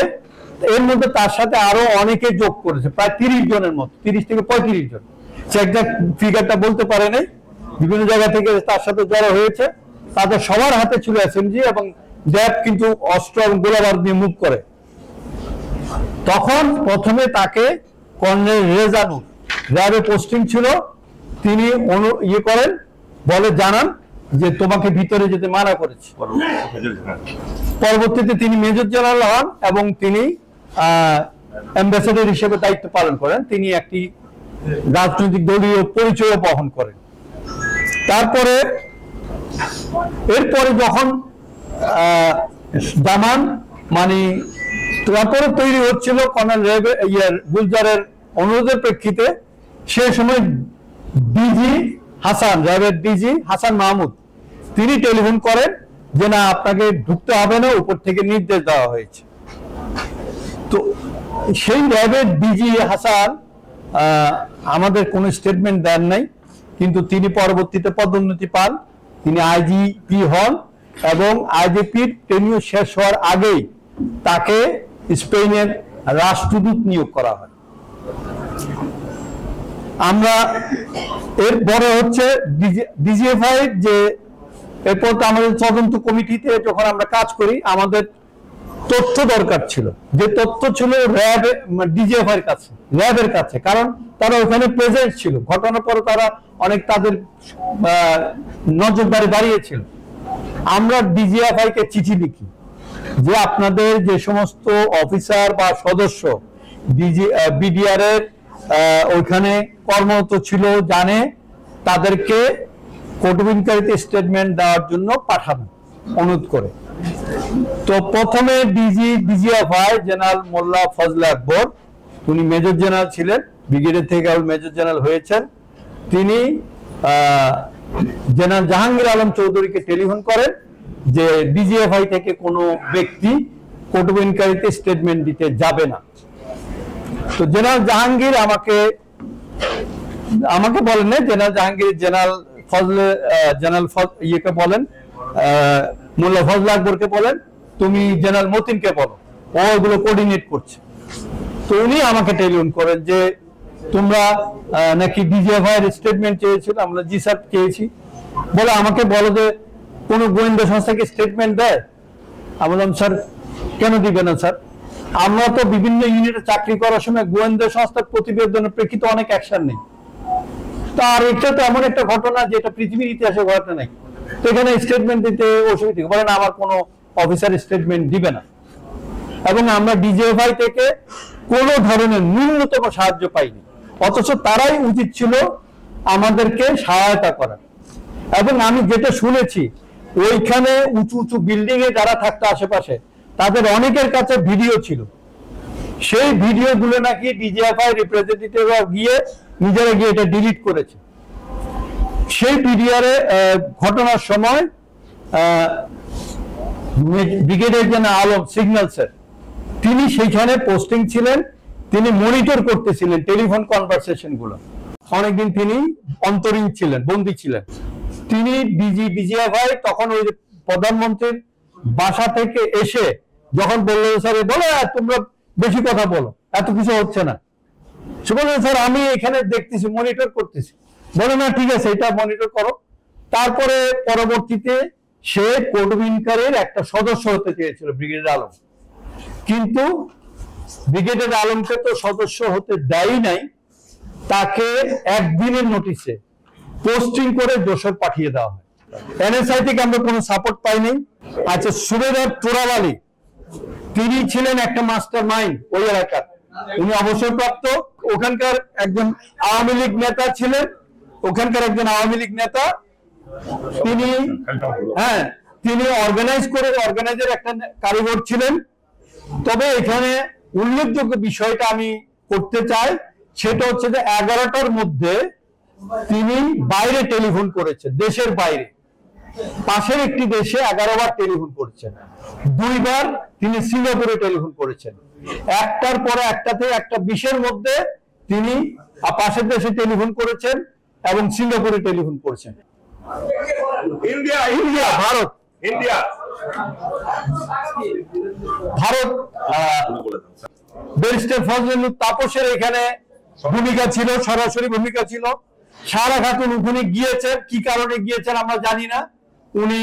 এর মধ্যে তার সাথে আরো অনেকে যোগ করেছে, প্রায় 30 জনের মতো, 30 থেকে 35 জন। সে একজাক্ট ফিগারটা বলতে পারে নাই, বিভিন্ন জায়গা থেকে তার সাথে জড়ো হয়েছে। তাদের সবার হাতে ছিল এসএমজি এবং র‍্যাব কিন্তু অস্ত্র এবং গোলাবারুদ নিয়ে মুভ করে। তখন প্রথমে তাকে কর্নেল রেজানুর, র‍্যাবে পোস্টিং ছিল, তিনি জানান যে তোমাকে ভিতরে যেতে মানা করেছে। পরবর্তীতে তিনি মেজর জেনারেল হন এবং তিনি অ্যাম্বাসেডর হিসেবে দায়িত্ব পালন করেন। তিনি একটি রাজনৈতিক দলীয় পরিচয় বহন করেন। এরপরে যখন জামান তারপরে তৈরি হচ্ছিল কর্নেল গুলজারের অনুরোধের প্রেক্ষিতে, সে সময় ডিজি হাসান, র‍্যাবের ডিজি হাসান মাহমুদ, তিনি টেলিফোন করেন যে না, আপনাকে ঢুকতে হবে না, উপর থেকে নির্দেশ দেওয়া হয়েছে। তো সেই র‍্যাবের ডিজি হাসান আমাদের কোনো স্টেটমেন্ট দেন নাই, কিন্তু তিনি পরবর্তীতে পদোন্নতি পান, তিনি আইজিপি হন এবং আইজিপির টেনিউর শেষ হওয়ার আগেই তাকে স্পেনের রাষ্ট্রদূত নিয়োগ করা হয়। আমরা এরপরে হচ্ছে ডিজিএফআই যে এরপর আমাদের তদন্ত কমিটিতে যখন আমরা কাজ করি, আমাদের তথ্য দরকার ছিল, যে তথ্য ছিল র‍্যাব ডিজিএফআই কাছে, র‍্যাবের কাছে, কারণ তারা ওখানে প্রেজেন্ট ছিল। ঘটনার পরে তারা অনেক তাদের নজরদারি বাড়িয়েছিল। আমরা ডিজিএফআই কে চিঠি লিখি যে আপনাদের যে সমস্ত অফিসার বা সদস্য বিডিআর এর ওইখানে কর্মরত ছিল জানে, তাদেরকে কটুবিনকারীতে স্টেটমেন্ট দেওয়ার জন্য পাঠানো অনুরোধ করে। তো প্রথমে ডিজিএফআই জেনারেল মোল্লা ফজলে আকবর, উনি মেজর জেনারেল ছিলেন, ব্রিগেডের থেকে মেজর জেনারেল হয়েছেন, তিনি জেনারেল জাহাঙ্গীর আলম চৌধুরীকে টেলিফোন করেন যে ডিজিএফআই থেকে কোনো ব্যক্তি কটুবিনকারীতে স্টেটমেন্ট দিতে যাবে না। তো জেনারেল জাহাঙ্গীর আমাকে বলেন না, জেনারেল জাহাঙ্গীর জেনারেল ইয়েকে বলেন, মোল্লা ফজলে আকবরকে বলেন তুমি জেনারেল মতিনকে বলো, ও এগুলো কোঅর্ডিনেট করছে। তো উনি আমাকে টেলিফোন করেন যে তোমরা নাকি ডিজিএফআই এর স্টেটমেন্ট চেয়েছিল। আমরা জি স্যার চেয়েছি। বলে আমাকে বলো যে কোন গোয়েন্দা সংস্থাকে স্টেটমেন্ট দেয়। আমি বললাম স্যার কেন দিবে না স্যার, আমরা তো বিভিন্ন ইউনিটে চাকরি করার সময় গোয়েন্দা সংস্থার প্রতিবেদনের প্রেক্ষিতে অনেক অ্যাকশন নেই। তার এটা তো এমন একটা ঘটনা যেটা পৃথিবীর ইতিহাসে ঘটনা নাই, তো এখানে স্টেটমেন্ট দিতে অসুবিধা বলেন আমার কোনো অফিসার স্টেটমেন্ট দিবে না। এবং আমরা ডিজিএফআই থেকে কোনো ধরনের ন্যূনতম সাহায্য পাইনি, অথচ তারাই উচিত ছিল আমাদেরকে সহায়তা করা। এবং আমি যেটা শুনেছি ওইখানে উঁচু উঁচু বিল্ডিং এ যারা থাকতো আশেপাশে তাদের অনেকের কাছে ভিডিও ছিল, সেই ভিডিওগুলো নাকি ডিজিএফআই রিপ্রেজেন্টেটিভরা গিয়ে নিজেরা গিয়ে এটা ডিলিট করেছে। সেই ভিডিওরে ঘটনার সময় brigadier general Alam signal sir তিনি সেইখানে পোস্টিং ছিলেন, তিনি মনিটর করতেছিলেন টেলিফোন কনভারসেশন গুলো। অনেকদিন তিনি অন্তরীণ ছিলেন, বন্দী ছিলেন। তিনি ডিজিএফআই তখন ওই প্রধানমন্ত্রীর বাসা থেকে এসে যখন বললো স্যার বলে তোমরা বেশি কথা বলো, এত কিছু হচ্ছে না, সে বললেন স্যার আমি এখানে দেখতেছি মনিটর করতেছি। বলে না ঠিক আছে এটা মনিটর করো। তারপরে পরবর্তীতে সে কটুবিনকারীর একটা সদস্য হতে চেয়েছিল ব্রিগেডিয়ার আলম, কিন্তু ব্রিগেডিয়ার আলমকে তো সদস্য হতে দেয় নাই, তাকে একদিনের নোটিশে পোস্টিং করে যশোর পাঠিয়ে দেওয়া হয়। এনএসআই থেকে আমরা কোনো সাপোর্ট পাইনি। আচ্ছা, সুবেদার তোরাব আলী তিনি ছিলেন একটা মাস্টার মাইন্ড ওই এলাকার, উনি অবসরপ্রাপ্ত, ওখানকার একজন আওয়ামী লীগ নেতা ছিলেন, ওখানকার একজন আওয়ামী লীগ নেতা। তিনি অর্গানাইজার একটা কারিগর ছিলেন। তবে এখানে উল্লেখযোগ্য বিষয়টা আমি করতে চাই, সেটা হচ্ছে যে 11টার মধ্যে তিনি বাইরে টেলিফোন করেছেন, দেশের বাইরে পাশের একটি দেশে 11 বার টেলিফোন করেছেন, 2 বার তিনি সিঙ্গাপুরে টেলিফোন করেছেন, একটার পরে একটাতে 1:20-এর মধ্যে তিনি পাশের দেশে টেলিফোন করেছেন এবং সিঙ্গাপুরে টেলিফোন করেছেন। ভারত ব্যারিস্টার ফজলুল তাপসের এখানে ভূমিকা ছিল, সরাসরি ভূমিকা ছিল। সারা খাতুন ওখানে গিয়েছেন, কি কারণে গিয়েছেন আমরা জানি না। উনি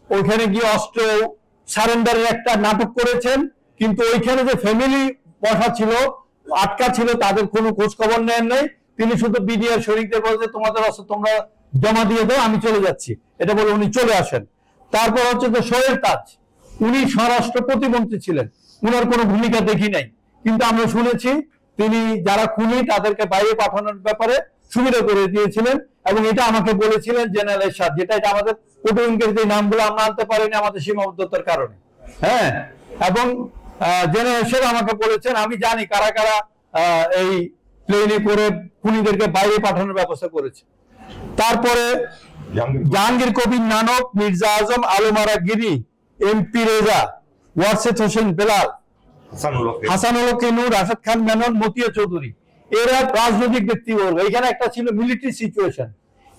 ওইখানে গিয়ে অস্ত্র সারেন্ডারের একটা নাটক করেছেন, কিন্তু ওইখানে যে ফ্যামিলি বসা ছিল, আটকা ছিল, তাদের কোনো খোঁজ খবর নেন নাই। তিনি শুধু বিডিআর শরীরদের বলছে তোমাদের অস্ত্র তোমরা জমা দিয়ে দাও, আমি চলে যাচ্ছি, এটা বলে উনি চলে আসেন। তারপর হচ্ছে যে সোহেল তাজ, উনি স্বরাষ্ট্র প্রতিমন্ত্রী ছিলেন, উনার কোনো ভূমিকা দেখি নাই, কিন্তু আমরা শুনেছি তিনি যারা খুনি তাদেরকে বাইরে পাঠানোর ব্যাপারে সুবিধা করে দিয়েছিলেন। এবং এটা আমাকে বলেছিলেন জেনারেল এরশাদ, যেটা আমাদের কটুবিনকারীর যে নামগুলো আমরা আনতে পারিনি আমাদের সীমাবদ্ধতার কারণে। হ্যাঁ, এবং জেনারেল এরশাদ আমাকে বলেছেন আমি জানি কারা কারা এই প্লেনে করে খুনিদেরকে বাইরে পাঠানোর ব্যবস্থা করেছে। তারপরে জাহাঙ্গীর কবির নানক, মির্জা আজম, আলমারা গিরি, এমপি রেজা, ওয়ারশেদ হোসেন বেলাল, হাসানুল হক নূর, রাশেদ খান মেনন, মতিয়া চৌধুরী, এরা রাজনৈতিক ব্যক্তিবর্গ। এখানে একটা ছিল মিলিটারি সিচুয়েশন,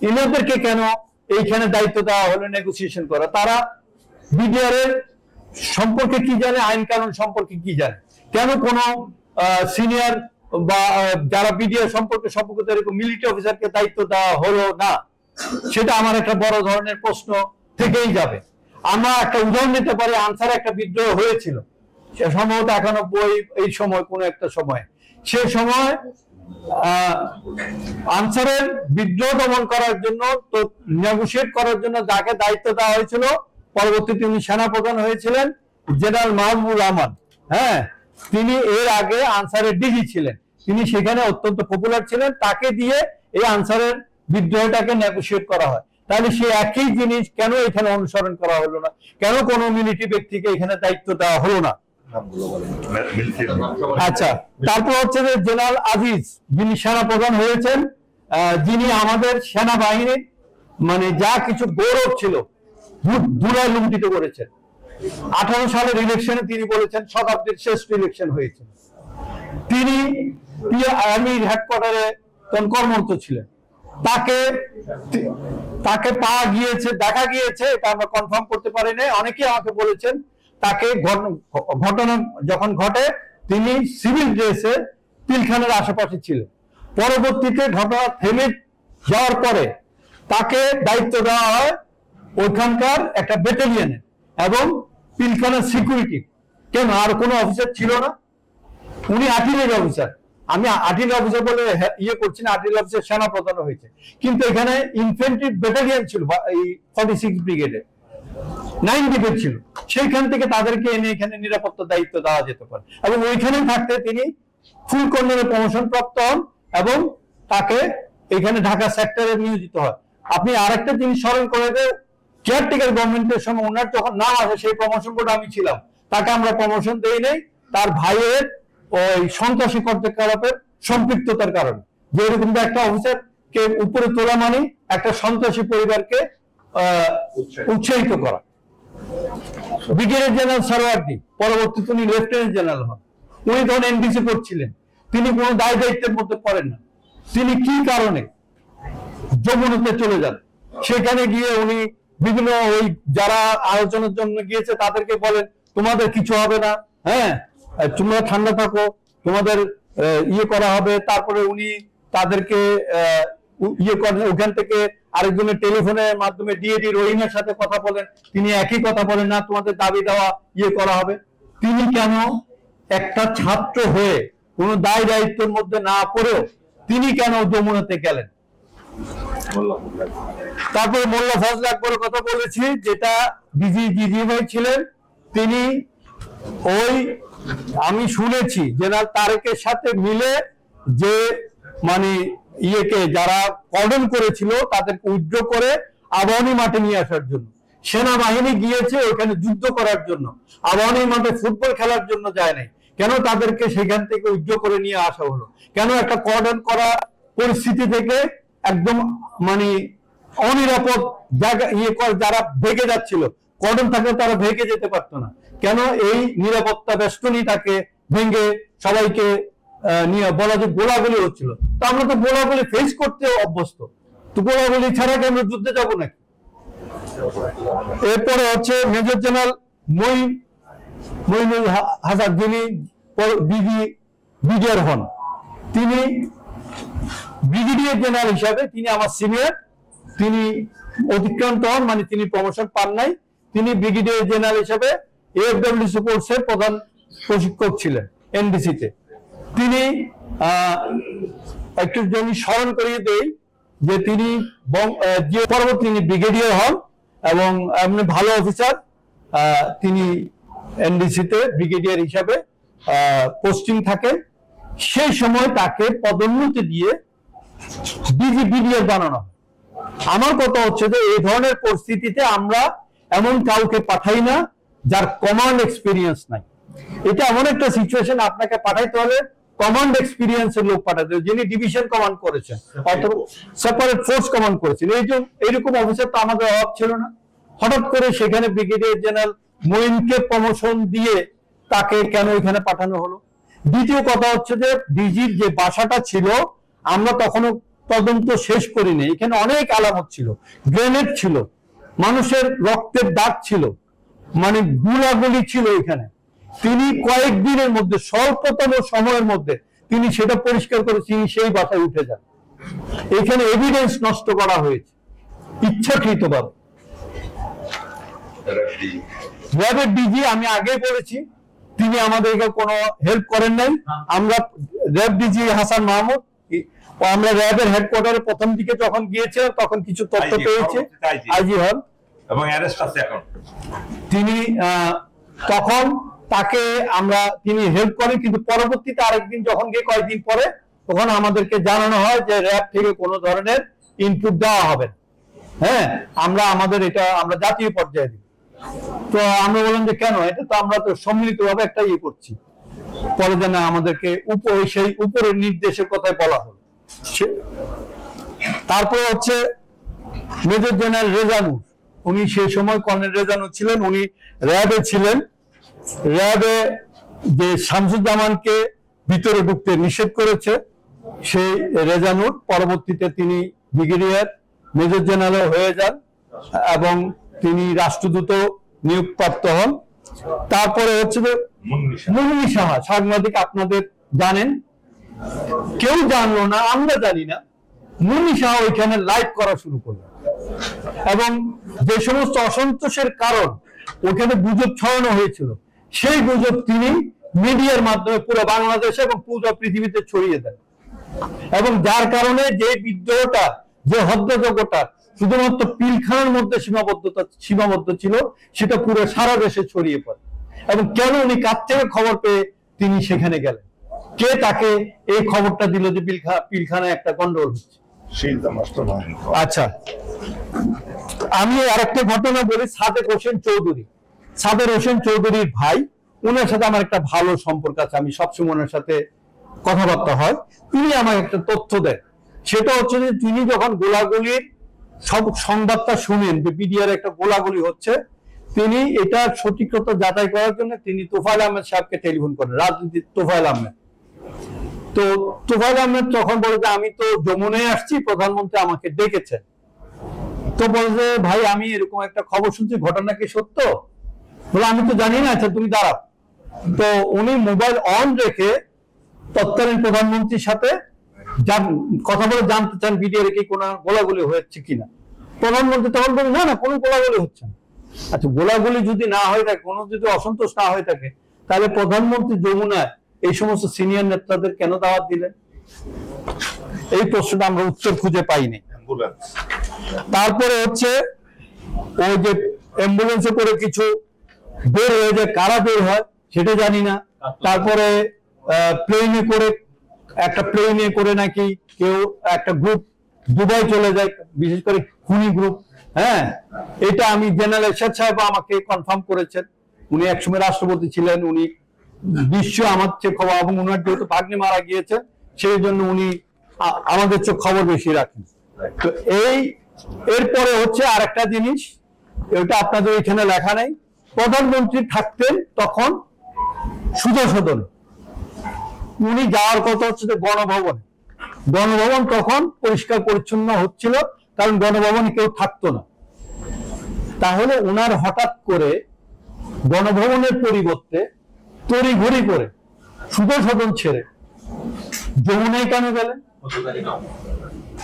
এনাদেরকে কেন এইখানে দায়িত্ব দেওয়া হলো নেগোসিয়েশন করা? তারা বিডিআর এর সম্পর্কে কি জানে, আইন কানুন সম্পর্কে কি জানে, কেন কোন সিনিয়র বা যারা বিডিআর সম্পর্কে সম্পর্কিত এরকম মিলিটারি অফিসারকে দায়িত্ব দেওয়া হলো না? সেটা আমার একটা বড় ধরনের প্রশ্ন থেকেই যাবে। আমরা একটা উদাহরণ দিতে পারি, আনসারে একটা বিদ্রোহ হয়েছিল, সে সম্ভবত 91 এই সময় কোন একটা সময়, সে সময় আনসারের বিদ্রোহ দমন করার জন্য, তো নেগোশিয়েট করার জন্য যাকে দায়িত্ব দেওয়া হয়েছিল, পরবর্তীতে তিনি সেনাপ্রধান হয়েছিলেন জেনারেল মাহবুবুর রহমান। হ্যাঁ, তিনি এর আগে আনসারের ডিজি ছিলেন, তিনি সেখানে অত্যন্ত পপুলার ছিলেন, তাকে দিয়ে এই আনসারের বিদ্রোহটাকে নেগোশিয়েট করা হয়। তাহলে সে একই জিনিস কেন এখানে অনুসরণ করা হলো না, কেন কোনো মিলিটারি ব্যক্তিকে এখানে দায়িত্ব দেওয়া হলো না? আচ্ছা, তারপর হচ্ছে যে জেনারেল আজিজ, যিনি সেনা প্রধান হয়েছেন, যিনি আমাদের সেনাবাহিনীর মানে যা কিছু গৌরব ছিল ধুলায় লুণ্ঠিত করেছেন। 18 সালের ইলেকশনে তিনি বলেছেন শতাব্দীর শ্রেষ্ঠ ইলেকশন হয়েছে। তিনি আর্মির হেডকোয়ার্টারে তখন কর্মরত ছিলেন। তাকে পাওয়া গিয়েছে, দেখা গিয়েছে, এটা আমরা কনফার্ম করতে পারি না। অনেকেই আমাকে বলেছেন তাকে ঘটনা যখন ঘটে তিনি সিভিল ড্রেসে পিলখানের আশেপাশে ছিলেন। পরবর্তীতে ঘটনা থেমে যাওয়ার পরে তাকে দায়িত্ব দেওয়া হয় ওইখানকার একটা ব্যাটালিয়নে এবং পিলখানার সিকিউরিটি। কেন, আর কোনো অফিসার ছিল না, উনি আর্টিলারি অফিসার। আমি আর্টিলারি অফিসার বলে ইয়ে করছি না, আর্টিলারি অফিসার সেনা প্রধান হয়েছে, কিন্তু এখানে ইনফ্যান্ট্রি ব্যাটালিয়ন ছিল এই 46 ব্রিগেডে, 9 ব্রিগেড ছিল। সেইখান থেকে তাদেরকে এনে এখানে নিরাপত্তা দায়িত্ব দেওয়া যেতে পারে এবং ওইখানে থাকতে তিনি ফুল কর্নেলের প্রমোশন প্রাপ্ত হন এবং তাকে এখানে ঢাকা সেক্টরে নিয়োজিত হয়। আপনি আরেকটা জিনিস স্মরণ করে দেন, কেয়ারটেকার গভর্নমেন্টের সময় ওনার যখন নাম আসে সেই প্রমোশন বোর্ডে আমি ছিলাম, তাকে আমরা প্রমোশন দেই নাই তার ভাইয়ের ওই সন্ত্রাসী কার্যকলাপের সম্পৃক্ততার কারণে। যে এরকম একটা অফিসারকে উপরে তোলা মানে একটা সন্ত্রাসী পরিবারকে উৎসাহিত করা। ব্রিগেডিয়ার জেনারেল সরওয়ার্দী, পরবর্তীতে উনি লেফটেন্যান্ট জেনারেল হন, উনি তখন এনডিসি করছিলেন। তিনি কোনো দায় দায়িত্বের মধ্যে পড়েন না। তিনি কি কারণে যমুনাতে চলে যান, সেখানে গিয়ে উনি বিভিন্ন ওই যারা আলোচনার জন্য গিয়েছে তাদেরকে বলেন তোমাদের কিছু হবে না, হ্যাঁ তোমরা ঠান্ডা থাকো, তোমাদের ইয়ে করা হবে। তারপরে উনি তাদেরকে ইয়ে করেন, ওখান থেকে আরেকজনের টেলিফোনের মাধ্যমে ডিএডি রহিমের সাথে কথা বলেন, তিনি একই কথা বলেন না তোমাদের দাবি দেওয়া ইয়ে করা হবে। তিনি কেন একটা ছাত্র হয়ে কোনো দায় দায়িত্বের মধ্যে না পড়েও তিনি কেন যমুনাতে গেলেন? তারপরে মোল্লা ফজল আকবরের কথা বলেছি, যেটা ডিজি ভাই ছিলেন, তিনি ওই আমি শুনেছি জেনারেল তারেকের সাথে মিলে যে মানে ইয়েকে যারা কর্ডন করেছিল তাদেরকে উইথড্র করে আবাহনী মাঠে নিয়ে আসার জন্য সেনাবাহিনী গিয়েছে ওইখানে যুদ্ধ করার জন্য, আবাহনী মাঠে ফুটবল খেলার জন্য যায় নাই। কেন তাদেরকে সেখান থেকে উইথড্র করে নিয়ে আসা হলো? কেন একটা কর্ডন করা পরিস্থিতি থেকে একদম মানে অনিরাপদ জায়গা যারা ভেগে যাচ্ছিল, কর্ডন থাকলে তারা ভেগে যেতে পারতো না, কেন এই নিরাপত্তা বেষ্টনী তাকে ভেঙে সবাইকে নিয়ে বলা যে গোলাগুলি হচ্ছিল? তো আমরা তো গোলাগুলি ফেস করতে অভ্যস্ত, তো গোলাগুলি ছাড়া কি আমরা যুদ্ধে যাবো নাকি? এরপরে হচ্ছে মেজর জেনারেল মঈনুল হাসান, যিনি ব্রিগেডিয়ার হন, তিনি ব্রিগেডিয়ার জেনারেল হিসাবে তিনি আমার সিনিয়র, তিনি অতিক্রান্ত হন, মানে তিনি প্রমোশন পান নাই। তিনি ব্রিগেডিয়ার জেনারেল হিসাবে এএফডব্লিউসি কোর্সের প্রধান প্রশিক্ষক ছিলেন এনডিসিতে। তিনি একটু যদি স্মরণ করিয়ে দেই যে তিনি পরবর্তী তিনি ব্রিগেডিয়ার হন এবং এমনি ভালো অফিসার, তিনি এনডিসিতে ব্রিগেডিয়ার হিসাবে পোস্টিং থাকেন। সেই সময় তাকে পদোন্নতি দিয়ে ব্রিগেডিয়ার বানানো হয়। আমার কথা হচ্ছে যে এই ধরনের পরিস্থিতিতে আমরা এমন কাউকে পাঠাই না যার কমান্ড এক্সপিরিয়েন্স নাই। এটা এমন একটা সিচুয়েশন, আপনাকে পাঠাইতে হলে কমান্ড এক্সপিরিয়েন্সের লোক পাঠাতে হবে, যিনি ডিভিশন কমান্ড করেছেন অথবা সেপারেট ফোর্স কমান্ড করেছেন। এইরকম অফিসার তো আমাদের অভাব ছিল না। হঠাৎ করে সেখানে ব্রিগেডিয়ার জেনারেল মঈনকে প্রমোশন দিয়ে তাকে কেন এখানে পাঠানো হলো? দ্বিতীয় কথা হচ্ছে যে ডিজির যে বাসাটা ছিল আমরা তখনও তদন্ত শেষ করিনি। এখানে অনেক আলামত ছিল, গ্রেনেড ছিল, মানুষের রক্তের দাগ ছিল, মানে গুলাগুলি ছিল এখানে। তিনি কয়েকদিনের মধ্যে, স্বল্পতম সময়ের মধ্যে তিনি সেটা পরিষ্কার করে তিনি সেই বাসায় উঠে যান। এখানে এভিডেন্স নষ্ট করা হয়েছে ইচ্ছাকৃতভাবে। র্যাবের ডিজি আমি আগে বলেছি, তিনি আমাদেরকে কোনো হেল্প করেন নাই। আমরা র্যাব ডিজি হাসান মাহমুদ, আমরা র্যাবের হেডকোয়ার্টারে প্রথম দিকে যখন গিয়েছিলাম তখন কিছু তথ্য পেয়েছে, আইজি হল এবং অ্যারেস্ট আছে এখন। তিনি তখন তাকে তিনি হেল্প করেন, কিন্তু পরবর্তীতে আরেকদিন যখন গিয়ে কয়েকদিন পরে তখন আমাদেরকে জানানো হয় যে র্যাব থেকে কোনো ধরনের ইনপুট দেওয়া হবে না। হ্যাঁ, আমরা জাতীয় পর্যায়ে দিই। তো আমরা বললাম যে কেন, এটা তো আমরা তো সম্মিলিতভাবে একটা করছি। পরে যেন আমাদেরকে সেই উপরের নির্দেশের কথাই বলা হলো। তারপরে হচ্ছে মেজর জেনারেল রেজানুর, উনি সেই সময় কর্নেল রেজানুর ছিলেন, উনি র্যাবে ছিলেন। র্যাবে যে শামসুজ্জামানকে ভিতরে ঢুকতে নিষেধ করেছে সেই রেজানুর, পরবর্তীতে তিনি ব্রিগেডিয়ার মেজর জেনারেল হয়ে যান এবং তিনি রাষ্ট্রদূত নিয়োগপ্রাপ্ত হন। তারপরে হচ্ছে যে মুন্নি সাহা, সাংবাদিক, আপনাদের জানেন, কেউ জানলো না, আমরা জানি না, মুন্নি সাহা ওইখানে লাইভ করা শুরু করলেন এবং যে সমস্ত অসন্তোষের কারণ ওখানে গুজব ছড়ানো হয়েছিল সেই গুজব তিনি মিডিয়ার মাধ্যমে পুরো বাংলাদেশে এবং পুরো পৃথিবীতে ছড়িয়ে দেন এবং যার কারণে যে বিদ্রোহটা, যে হত্যাযজ্ঞটা শুধুমাত্র পিলখানার মধ্যে সীমাবদ্ধ ছিল সেটা পুরো সারা দেশে ছড়িয়ে পড়ে। এবং কেন উনি কাছ থেকে খবর পেয়ে তিনি সেখানে গেলেন, কে তাকে এই খবরটা দিল যে পিলখানায় একটা গন্ডগোল হচ্ছে। আচ্ছা, আমি আরেকটা ঘটনা বলি। সাদেক হোসেন চৌধুরীর ভাই, ওনার সাথে আমার একটা ভালো সম্পর্ক আছে, আমি সবসময় ওনার সাথে কথাবার্তা হয়। তিনি আমাকে একটা তথ্য দেন, সেটা হচ্ছে যে তিনি যখন গোলাগুলির সব সংবাদটা শুনেন যে বিডিআর একটা গোলাগুলি হচ্ছে, তিনি এটা সঠিকতা যাচাই করার জন্য তিনি তোফায়েল আহমেদ সাহেবকে টেলিফোন করেন, রাজনীতির তোফায়েল আহমেদ। তো তোফায়েল আহমেদ তখন বলে যে আমি তো যমুনায় আসছি, প্রধানমন্ত্রী আমাকে ডেকেছেন। তো বলছে ভাই আমি এরকম একটা খবর শুনছি, ঘটনা কি সত্য? বলে আমি তো জানি না। আচ্ছা তুমি দাঁড়াও। তো উনি মোবাইল অন রেখে তৎকালীন প্রধানমন্ত্রীর সাথে কথা বলে জানতে চান বিডিআর কি কোনো গোলাগুলি হয়েছে কিনা। প্রধানমন্ত্রী তখন বলে না কোনো গোলাগুলি হচ্ছে না। আচ্ছা, গোলাগুলি যদি না হয়ে থাকে, কোনো যদি অসন্তোষ না হয়ে থাকে, তাহলে প্রধানমন্ত্রী যমুনায় এই সমস্ত সিনিয়র নেতাদের কেন দাওয়াত দিলেন? এই প্রশ্নটা আমরা উত্তর খুঁজে পাইনি। তারপরে হচ্ছে ওই যে অ্যাম্বুলেন্সে করে কিছু বের হয়ে যায়, কারা বের হয় সেটা জানি না। তারপরে প্লেনে করে নাকি কেউ একটা গ্রুপ দুবাই চলে যায়, বিশেষ করে খুনি গ্রুপ। হ্যাঁ, এটা আমি জেনারেল এরশাদ সাহেব আমাকে কনফার্ম করেছেন। উনি একসময় রাষ্ট্রপতি ছিলেন, উনি বিশ্ব আমার চেয়ে খবর, এবং উনার যেহেতু ভাগ্নে মারা গিয়েছে সেই জন্য উনি আমাদের চেয়ে খবর বেশি রাখেন। তো এরপরে হচ্ছে আর একটা জিনিস, এটা আপনাদের এখানে লেখা নেই, প্রধানমন্ত্রী থাকতেন তখন সুজা সদনে, উনি যাওয়ার কথা হচ্ছে যে গণভবন তখন পরিষ্কার পরিচ্ছন্ন হচ্ছিল, কারণ গণভবনে কেউ থাকতো না। তাহলে উনার হঠাৎ করে গণভবনের পরিবর্তে তড়িঘড়ি করে সুজা সদন ছেড়ে যমুনায় কেন গেলেন?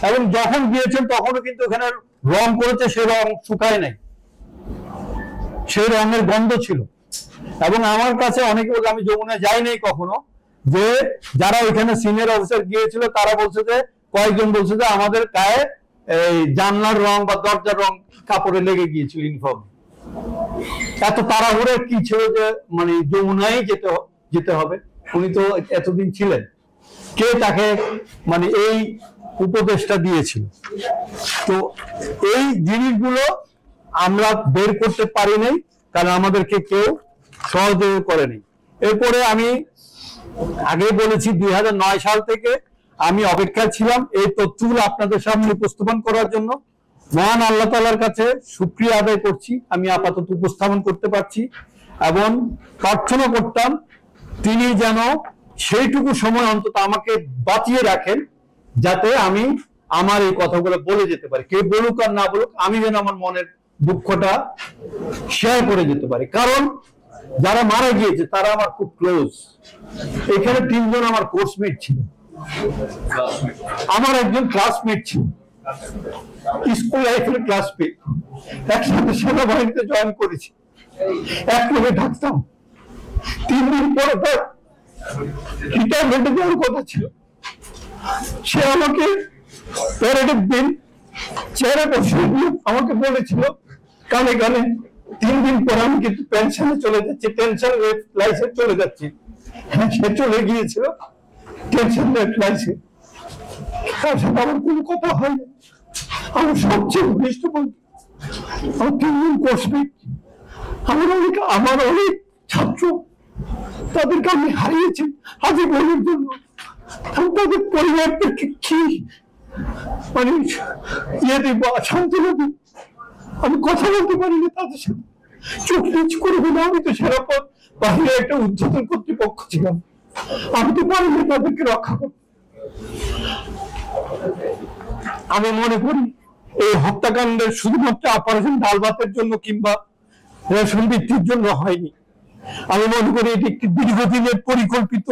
এবং যখন গিয়েছেন তখনও কিন্তু ওখানে রং করেছে, সে রং শুকায় নাই, সেই রঙের গন্ধ ছিল। এবং আমার কাছে অনেকে বলছে, আমি যমুনায় যাই নাই কখনো, যে যারা ওইখানে সিনিয়র অফিসার গিয়েছিল তারা বলছে যে কয়েকজন বলছে যে আমাদের গায়ে এই জানলার রং বা দরজার রং কাপড়ে লেগে গিয়েছিল ইউনিফর্ম। এত তাড়াহুড়ো কি ছিল যে মানে যমুনায় যেতে হবে? উনি তো এতদিন ছিলেন, কে তাকে মানে এই উপদেশটা দিয়েছিল? তো এই জিনিসগুলো আমরা বের করতে পারি নাই, কারণ আমাদেরকে কেউ সহযোগিতা করেনি। এরপরে আমি আগে বলেছি 2009 সাল থেকে আমি অপেক্ষায় ছিলাম এই তথ্যগুলো আপনাদের সামনে উপস্থাপন করার জন্য। মহান আল্লাহ তাআলার কাছে শুকরিয়া আদায় করছি, আমি আপাতত উপস্থাপন করতে পারছি, এবং প্রার্থনা করতাম তিনি যেন সেইটুকু সময় অন্তত আমাকে বাঁচিয়ে রাখেন, যাতে আমি আমার এই কথাগুলো বলে যেতে পারি। কেউ বলুক আর না বলুক, আমি যেন আমার মনের দুঃখটা শেয়ার করে যেতে পারি। কারণ যারা মারা গিয়েছে তারা আমার খুব ক্লোজ। এখানে 3 জন আমার কোর্সমেট ছিল, আমার একজন ক্লাসমেট ছিল, স্কুল লাইফের ক্লাসমেট, একসাথে সেনাবাহিনীতে জয়েন করেছি, একসাথে থাকতাম। 3 দিন পরে তার রিটায়ারমেন্টে যাওয়ার কথা ছিল। সে আমাকে প্যারেডের দিন চেয়ারে বসিয়ে দিয়ে আমাকে বলেছিল কানে কানে, 3 দিন পর আমি কিন্তু পেনশনে চলে যাচ্ছি, টেনশন লাইসে চলে যাচ্ছি। হ্যাঁ, সে চলে গিয়েছিল টেনশন লাইসে, তার সাথে আমার কোনো কথা হয়নি। আমার সবচেয়ে ঘনিষ্ঠ বন্ধু, আমার 3 দিন কোর্সমেট, আমার অনেক ছাত্র, তাদেরকে আমি হারিয়েছি আজীবনের জন্য। তাদের পরিবারদেরকে কি মানে ইয়ে দিব, সান্ত্বনা দিব, আমি কথা বলতে পারিনি তাদের সাথে, চোখ নিচ করে বলে আমি তো সেরাপদ বাহিরে একটা উচ্চতর কর্তৃপক্ষ ছিলাম, আমি তো পারিনি তাদেরকে রক্ষা করতে। আমি মনে করি এই হত্যাকাণ্ডের শুধুমাত্র অপারেশন ডাল ভাতের জন্য কিংবা রেশন ভিত্তির জন্য হয়নি। আমি মনে করি এটি একটি দীর্ঘদিনের পরিকল্পিত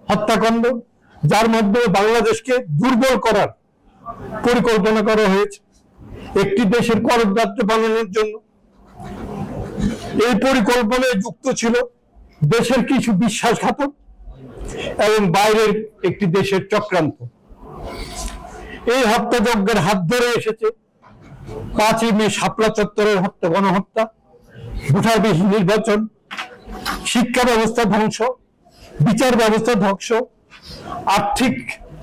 হত্যাকাণ্ড, যার মাধ্যমে বাংলাদেশকে দুর্বল করার পরিকল্পনা করা হয়েছে, একটি দেশের করদাত্র বানানোর জন্য। এই পরিকল্পনায় যুক্ত ছিল দেশের কিছু বিশ্বাসঘাতক এবং বাইরের একটি দেশের চক্রান্ত। এই হত্যাযজ্ঞের হাত ধরে এসেছে 5ই মে শাপলা চত্বরের গণহত্যা, ভোটারবিহীন নির্বাচন, শিক্ষা ব্যবস্থা ধ্বংস, বিচার ব্যবস্থা ধ্বংস, আর্থিক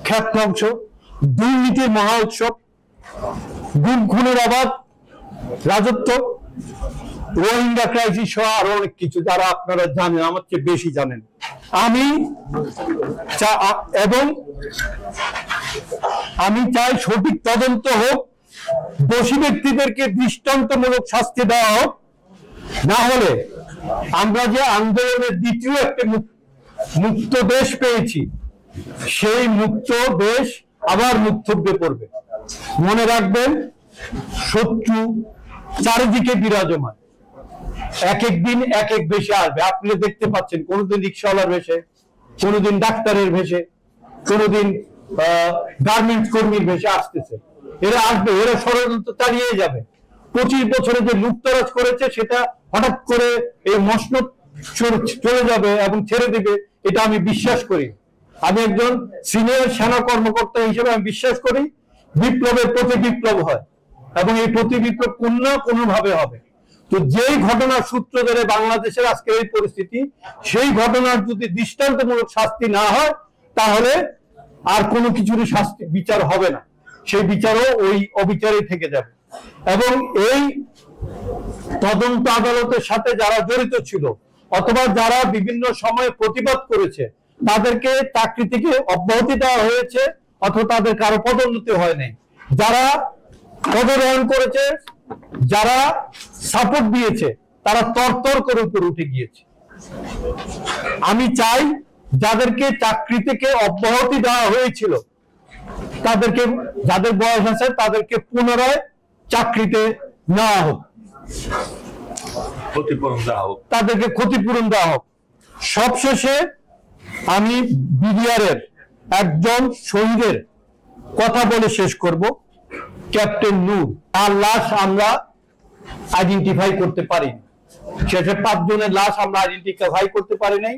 খাত ধ্বংস, দুর্নীতির মহা উৎসব, গুম খুনের অবাধ রাজত্ব, রোহিঙ্গা ক্রাইসিস সহ আরো অনেক কিছু, যারা আপনারা জানেন, আমার চেয়ে বেশি জানেন। আমি চাই সঠিক তদন্ত হোক, দোষী ব্যক্তিদেরকে দৃষ্টান্তমূলক শাস্তি দেওয়া হোক, না হলে আমরা যে আন্দোলনের দ্বিতীয় একটা মুক্ত দেশ পেয়েছি, সেই মুক্ত দেশ আবার মুক্তব্যে পড়বে। মনে রাখবেন, শত্রু চারিদিকে বিরাজমান, এক এক দিন এক এক বেশে আসবে। আপনি দেখতে পাচ্ছেন, কোনোদিন রিক্সাওয়ালার ভেসে, কোনোদিন ডাক্তারের ভেসে, কোনোদিন গার্মেন্টস কর্মীর ভেসে আসতেছে। এরা আসবে, এরা ষড়যন্ত্র চালিয়ে যাবে। 25 বছরে যে লুটতরাজ করেছে সেটা হঠাৎ করে এই মসনদ চলে যাবে এবং ছেড়ে দিবে, এটা আমি বিশ্বাস করি। আমি একজন সিনিয়র সেনা কর্মকর্তা হিসেবে আমি বিশ্বাস করি বিপ্লবের প্রতি বিপ্লব হয় এবং এই প্রতি বিপ্লব কোন না কোনো ভাবে হবে। তো যেই ঘটনার সূত্র ধরে বাংলাদেশের আজকের এই পরিস্থিতি, সেই ঘটনার যদি দৃষ্টান্তমূলক শাস্তি না হয়, তাহলে আর কোনো কিছুরই শাস্তি বিচার হবে না, সেই বিচারও ওই অবিচারেই থেকে যাবে। এবং এই তদন্ত আদালতের সাথে যারা জড়িত ছিল অথবা যারা বিভিন্ন সময়ে প্রতিবাদ করেছে, তাদেরকে চাকরি থেকে অব্যাহতি দেওয়া হয়েছে অথবা তাদের কারো পদোন্নতি হয় নাই। যারা পদগ্রহণ করেছে, যারা সাপোর্ট দিয়েছে, তারা তরতর করে উপরে উঠে গিয়েছে। আমি চাই যাদেরকে চাকরি থেকে অব্যাহতি দেওয়া হয়েছিল, তাদেরকে, যাদের বয়স আছে, তাদেরকে পুনরায় চাকরিতে নেওয়া হোক, ক্ষতিপূরণ দেওয়া হোক, তাদেরকে ক্ষতিপূরণ দেওয়া হোক। সবশেষে আমি বিডিআরের একজন শহীদের কথা বলে শেষ করব, ক্যাপ্টেন নূর। তার লাশ আমরা আইডেন্টিফাই করতে পারি, শেষে 5 জনের লাশ আমরা আইডেন্টিফাই করতে পারি নাই।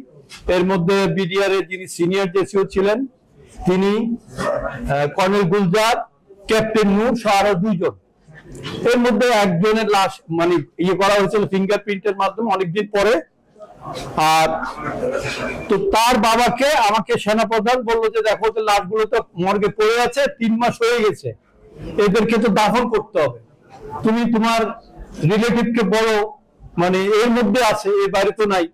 এর মধ্যে বিডিআরের যিনি সিনিয়র জেসিও ছিলেন, তিনি কর্নেল গুলজার, ক্যাপ্টেন নূর সহ আরো 2 জন। এর মধ্যে একজনের লাশ মানে ইয়ে করা হয়েছিল ফিঙ্গারপ্রিন্টের মাধ্যমে অনেকদিন পরে। আর তো তার বাবাকে আমাকে সেনাপ্রধান বললো যে দেখো, তো লাশগুলো তো মর্গে পড়ে আছে, 3 মাস হয়ে গেছে, এদেরকে তো দাফন করতে হবে, তুমি তোমার রিলেটিভকে বলো, মানে এর মধ্যে আছে, এর বাইরে তো নাই।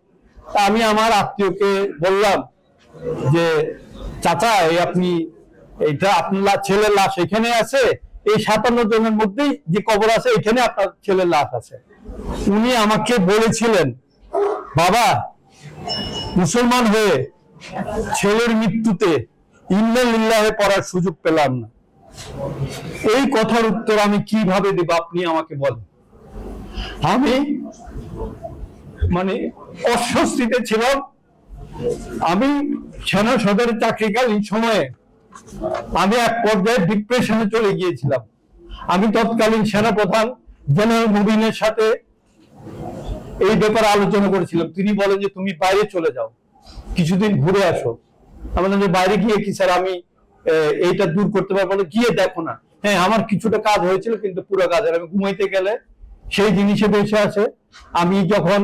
আমি আমার আত্মীয়কে বললাম যে চাচা, আপনি এইটা আপনার ছেলের লাশ এখানে আছে, এই 57 জনের মধ্যেই যে কবর আছে এখানে আপনার ছেলের লাশ আছে। উনি আমাকে বলেছিলেন, বাবা, মুসলমান হয়ে ছেলের মৃত্যুতে ইন্না লিল্লাহে পড়ার সুযোগ পেলাম না। এই কথার উত্তর আমি কিভাবে দেব আপনি আমাকে বলেন। আমি মানে অস্বস্তিতে ছিলাম। আমি সেনা সদরে চাকরিকালীন সময়ে আমি এক পর্যায়ে ডিপ্রেশনে চলে গিয়েছিলাম। আমি তৎকালীন সেনাপ্রধান জেনারেল মুবিনের সাথে এই ব্যাপারে আলোচনা করেছিলাম। তিনি বলেন যে তুমি বাইরে চলে যাও, কিছুদিন ঘুরে আসো। আমাদের যে বাইরে গিয়ে কি স্যার আমি এইটা দূর করতে পারবো? বলে গিয়ে দেখো না। হ্যাঁ, আমার কিছুটা কাজ হয়েছিল কিন্তু পুরো কাজ, আমি ঘুমাইতে গেলে সেই জিনিসে বেঁচে আছে। আমি যখন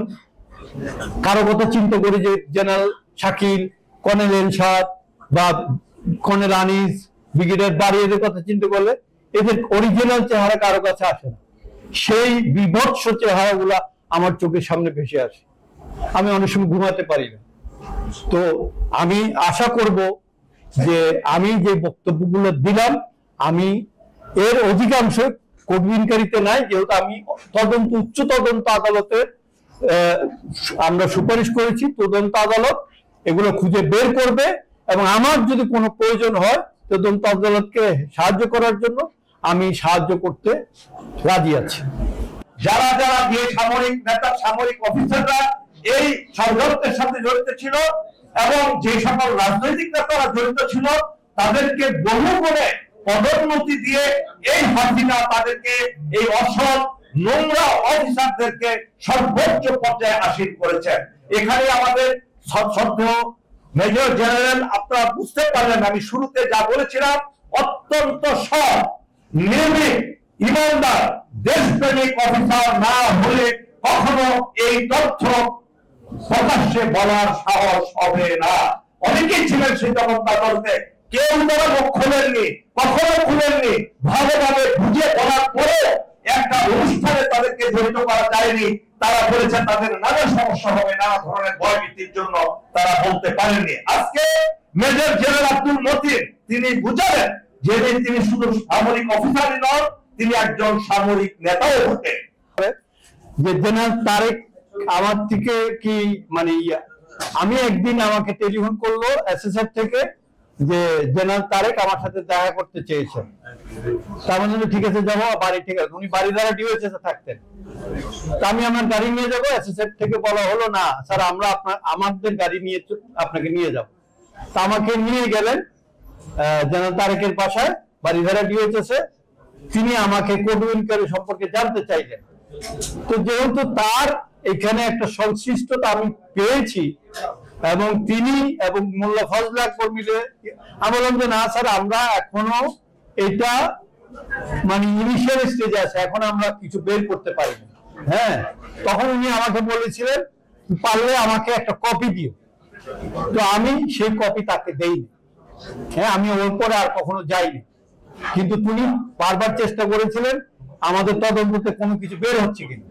কারো কথা চিন্তা করি যে জেনারেল শাকিল, কর্নেল এরশাদ বা কর্নেল আনিস, ব্রিগেডিয়ার বাড়ি, এদের কথা চিন্তা করলে এদের অরিজিনাল চেহারা কারো কাছে আসে না। সেই বিভৎস চেহারাগুলা আমার চোখের সামনে ভেসে আসে, আমি অনেক সময় ঘুমাতে পারি না। তো আমি আশা করব যে আমি যে বক্তব্যগুলো দিলাম, আমি এর অধিকাংশ কর্মীকারিতে নাই, যেহেতু আমি উচ্চ তদন্ত আদালতে আমরা সুপারিশ করেছি, তদন্ত আদালত এগুলো খুঁজে বের করবে এবং আমার যদি কোনো প্রয়োজন হয় তদন্ত আদালতকে সাহায্য করার জন্য আমি সাহায্য করতে রাজি আছি। যারা যারা সামরিক নেতা, সামরিক অফিসাররা এই ষড়যন্ত্রের সাথে জড়িত ছিল এবং যে সকল রাজনৈতিক নেতারা জড়িত ছিল, তাদেরকে বহু করে পদোন্নতি দিয়ে এই হাসিনা তাদেরকে, এই অসৎ নোংরা অফিসারদেরকে সর্বোচ্চ পর্যায়ে আসীন করেছেন। এখানে আমাদের শ্রদ্ধেয় মেজর জেনারেল, আপনারা বুঝতে পারলেন আমি শুরুতে যা বলেছিলাম, অত্যন্ত সৎ, নির্ভীক, ইমানদার, দেশপ্রেমিক অফিসার না হলে কখনো এই তথ্য প্রকাশ্যে বলার সাহস হবে না। অনেকেই ছিলেন সেই তদন্ত আদালতে, কেউ তারা মুখ খোলেননি, কখনো খুলেননি, ভালোভাবে বুঝে বলার পরে একটা অনুষ্ঠানে তাদেরকে জড়িত করা যায়নি। তারা বলেছে তাদের নানা সমস্যা হবে, নানা ধরনের ভয়ভীতির জন্য তারা বলতে পারেননি। আজকে মেজর জেনারেল আব্দুল মতিন তিনি বুঝালেন যে তিনি শুধু সামরিক অফিসারই নন, তিনি একজন সামরিক নেতাও বটে। যে জেনারেল তারেক আমার থেকে কি মানে আমি একদিন আমাকে টেলিফোন করলো এসএসএফ থেকে যে জেনারেল তারেক আমার সাথে দেখা করতে চেয়েছেন। তার মানে ঠিক আছে যাবো, বাড়ি ঠিক আছে, উনি বাড়ি দ্বারা ডিওএসএসে থাকতেন। আমি আমার গাড়ি নিয়ে যাবো, এসএসএফ থেকে বলা হলো না স্যার আমরা আমাদের গাড়ি নিয়ে আপনাকে নিয়ে যাবো। তা আমাকে নিয়ে গেলেন জেনারেল তারেকের বাসায়, বাড়িধারা ডিওএসএসে। তিনি আমাকে কোড ইনকোয়ারি সম্পর্কে জানতে চাইলেন। তো যেহেতু তার এখানে একটা সংশ্লিষ্টতা আমি পেয়েছি এবং তিনি এবং মোল্লা ফজল আকবর মিলে, আমি বললাম যে না স্যার আমরা এখনো এটা মানে ইনিশিয়াল স্টেজে আছে, এখন আমরা কিছু বের করতে পারি না। হ্যাঁ, তখন উনি আমাকে বলেছিলেন পারলে আমাকে একটা কপি দিও। তো আমি সেই কপি তাকে দেইনি। হ্যাঁ, আমি ওর পরে আর কখনো যাইনি, কিন্তু তিনি বারবার চেষ্টা করেছিলেন আমাদের তদন্ততে কোনো কিছু বের হচ্ছে কিনা।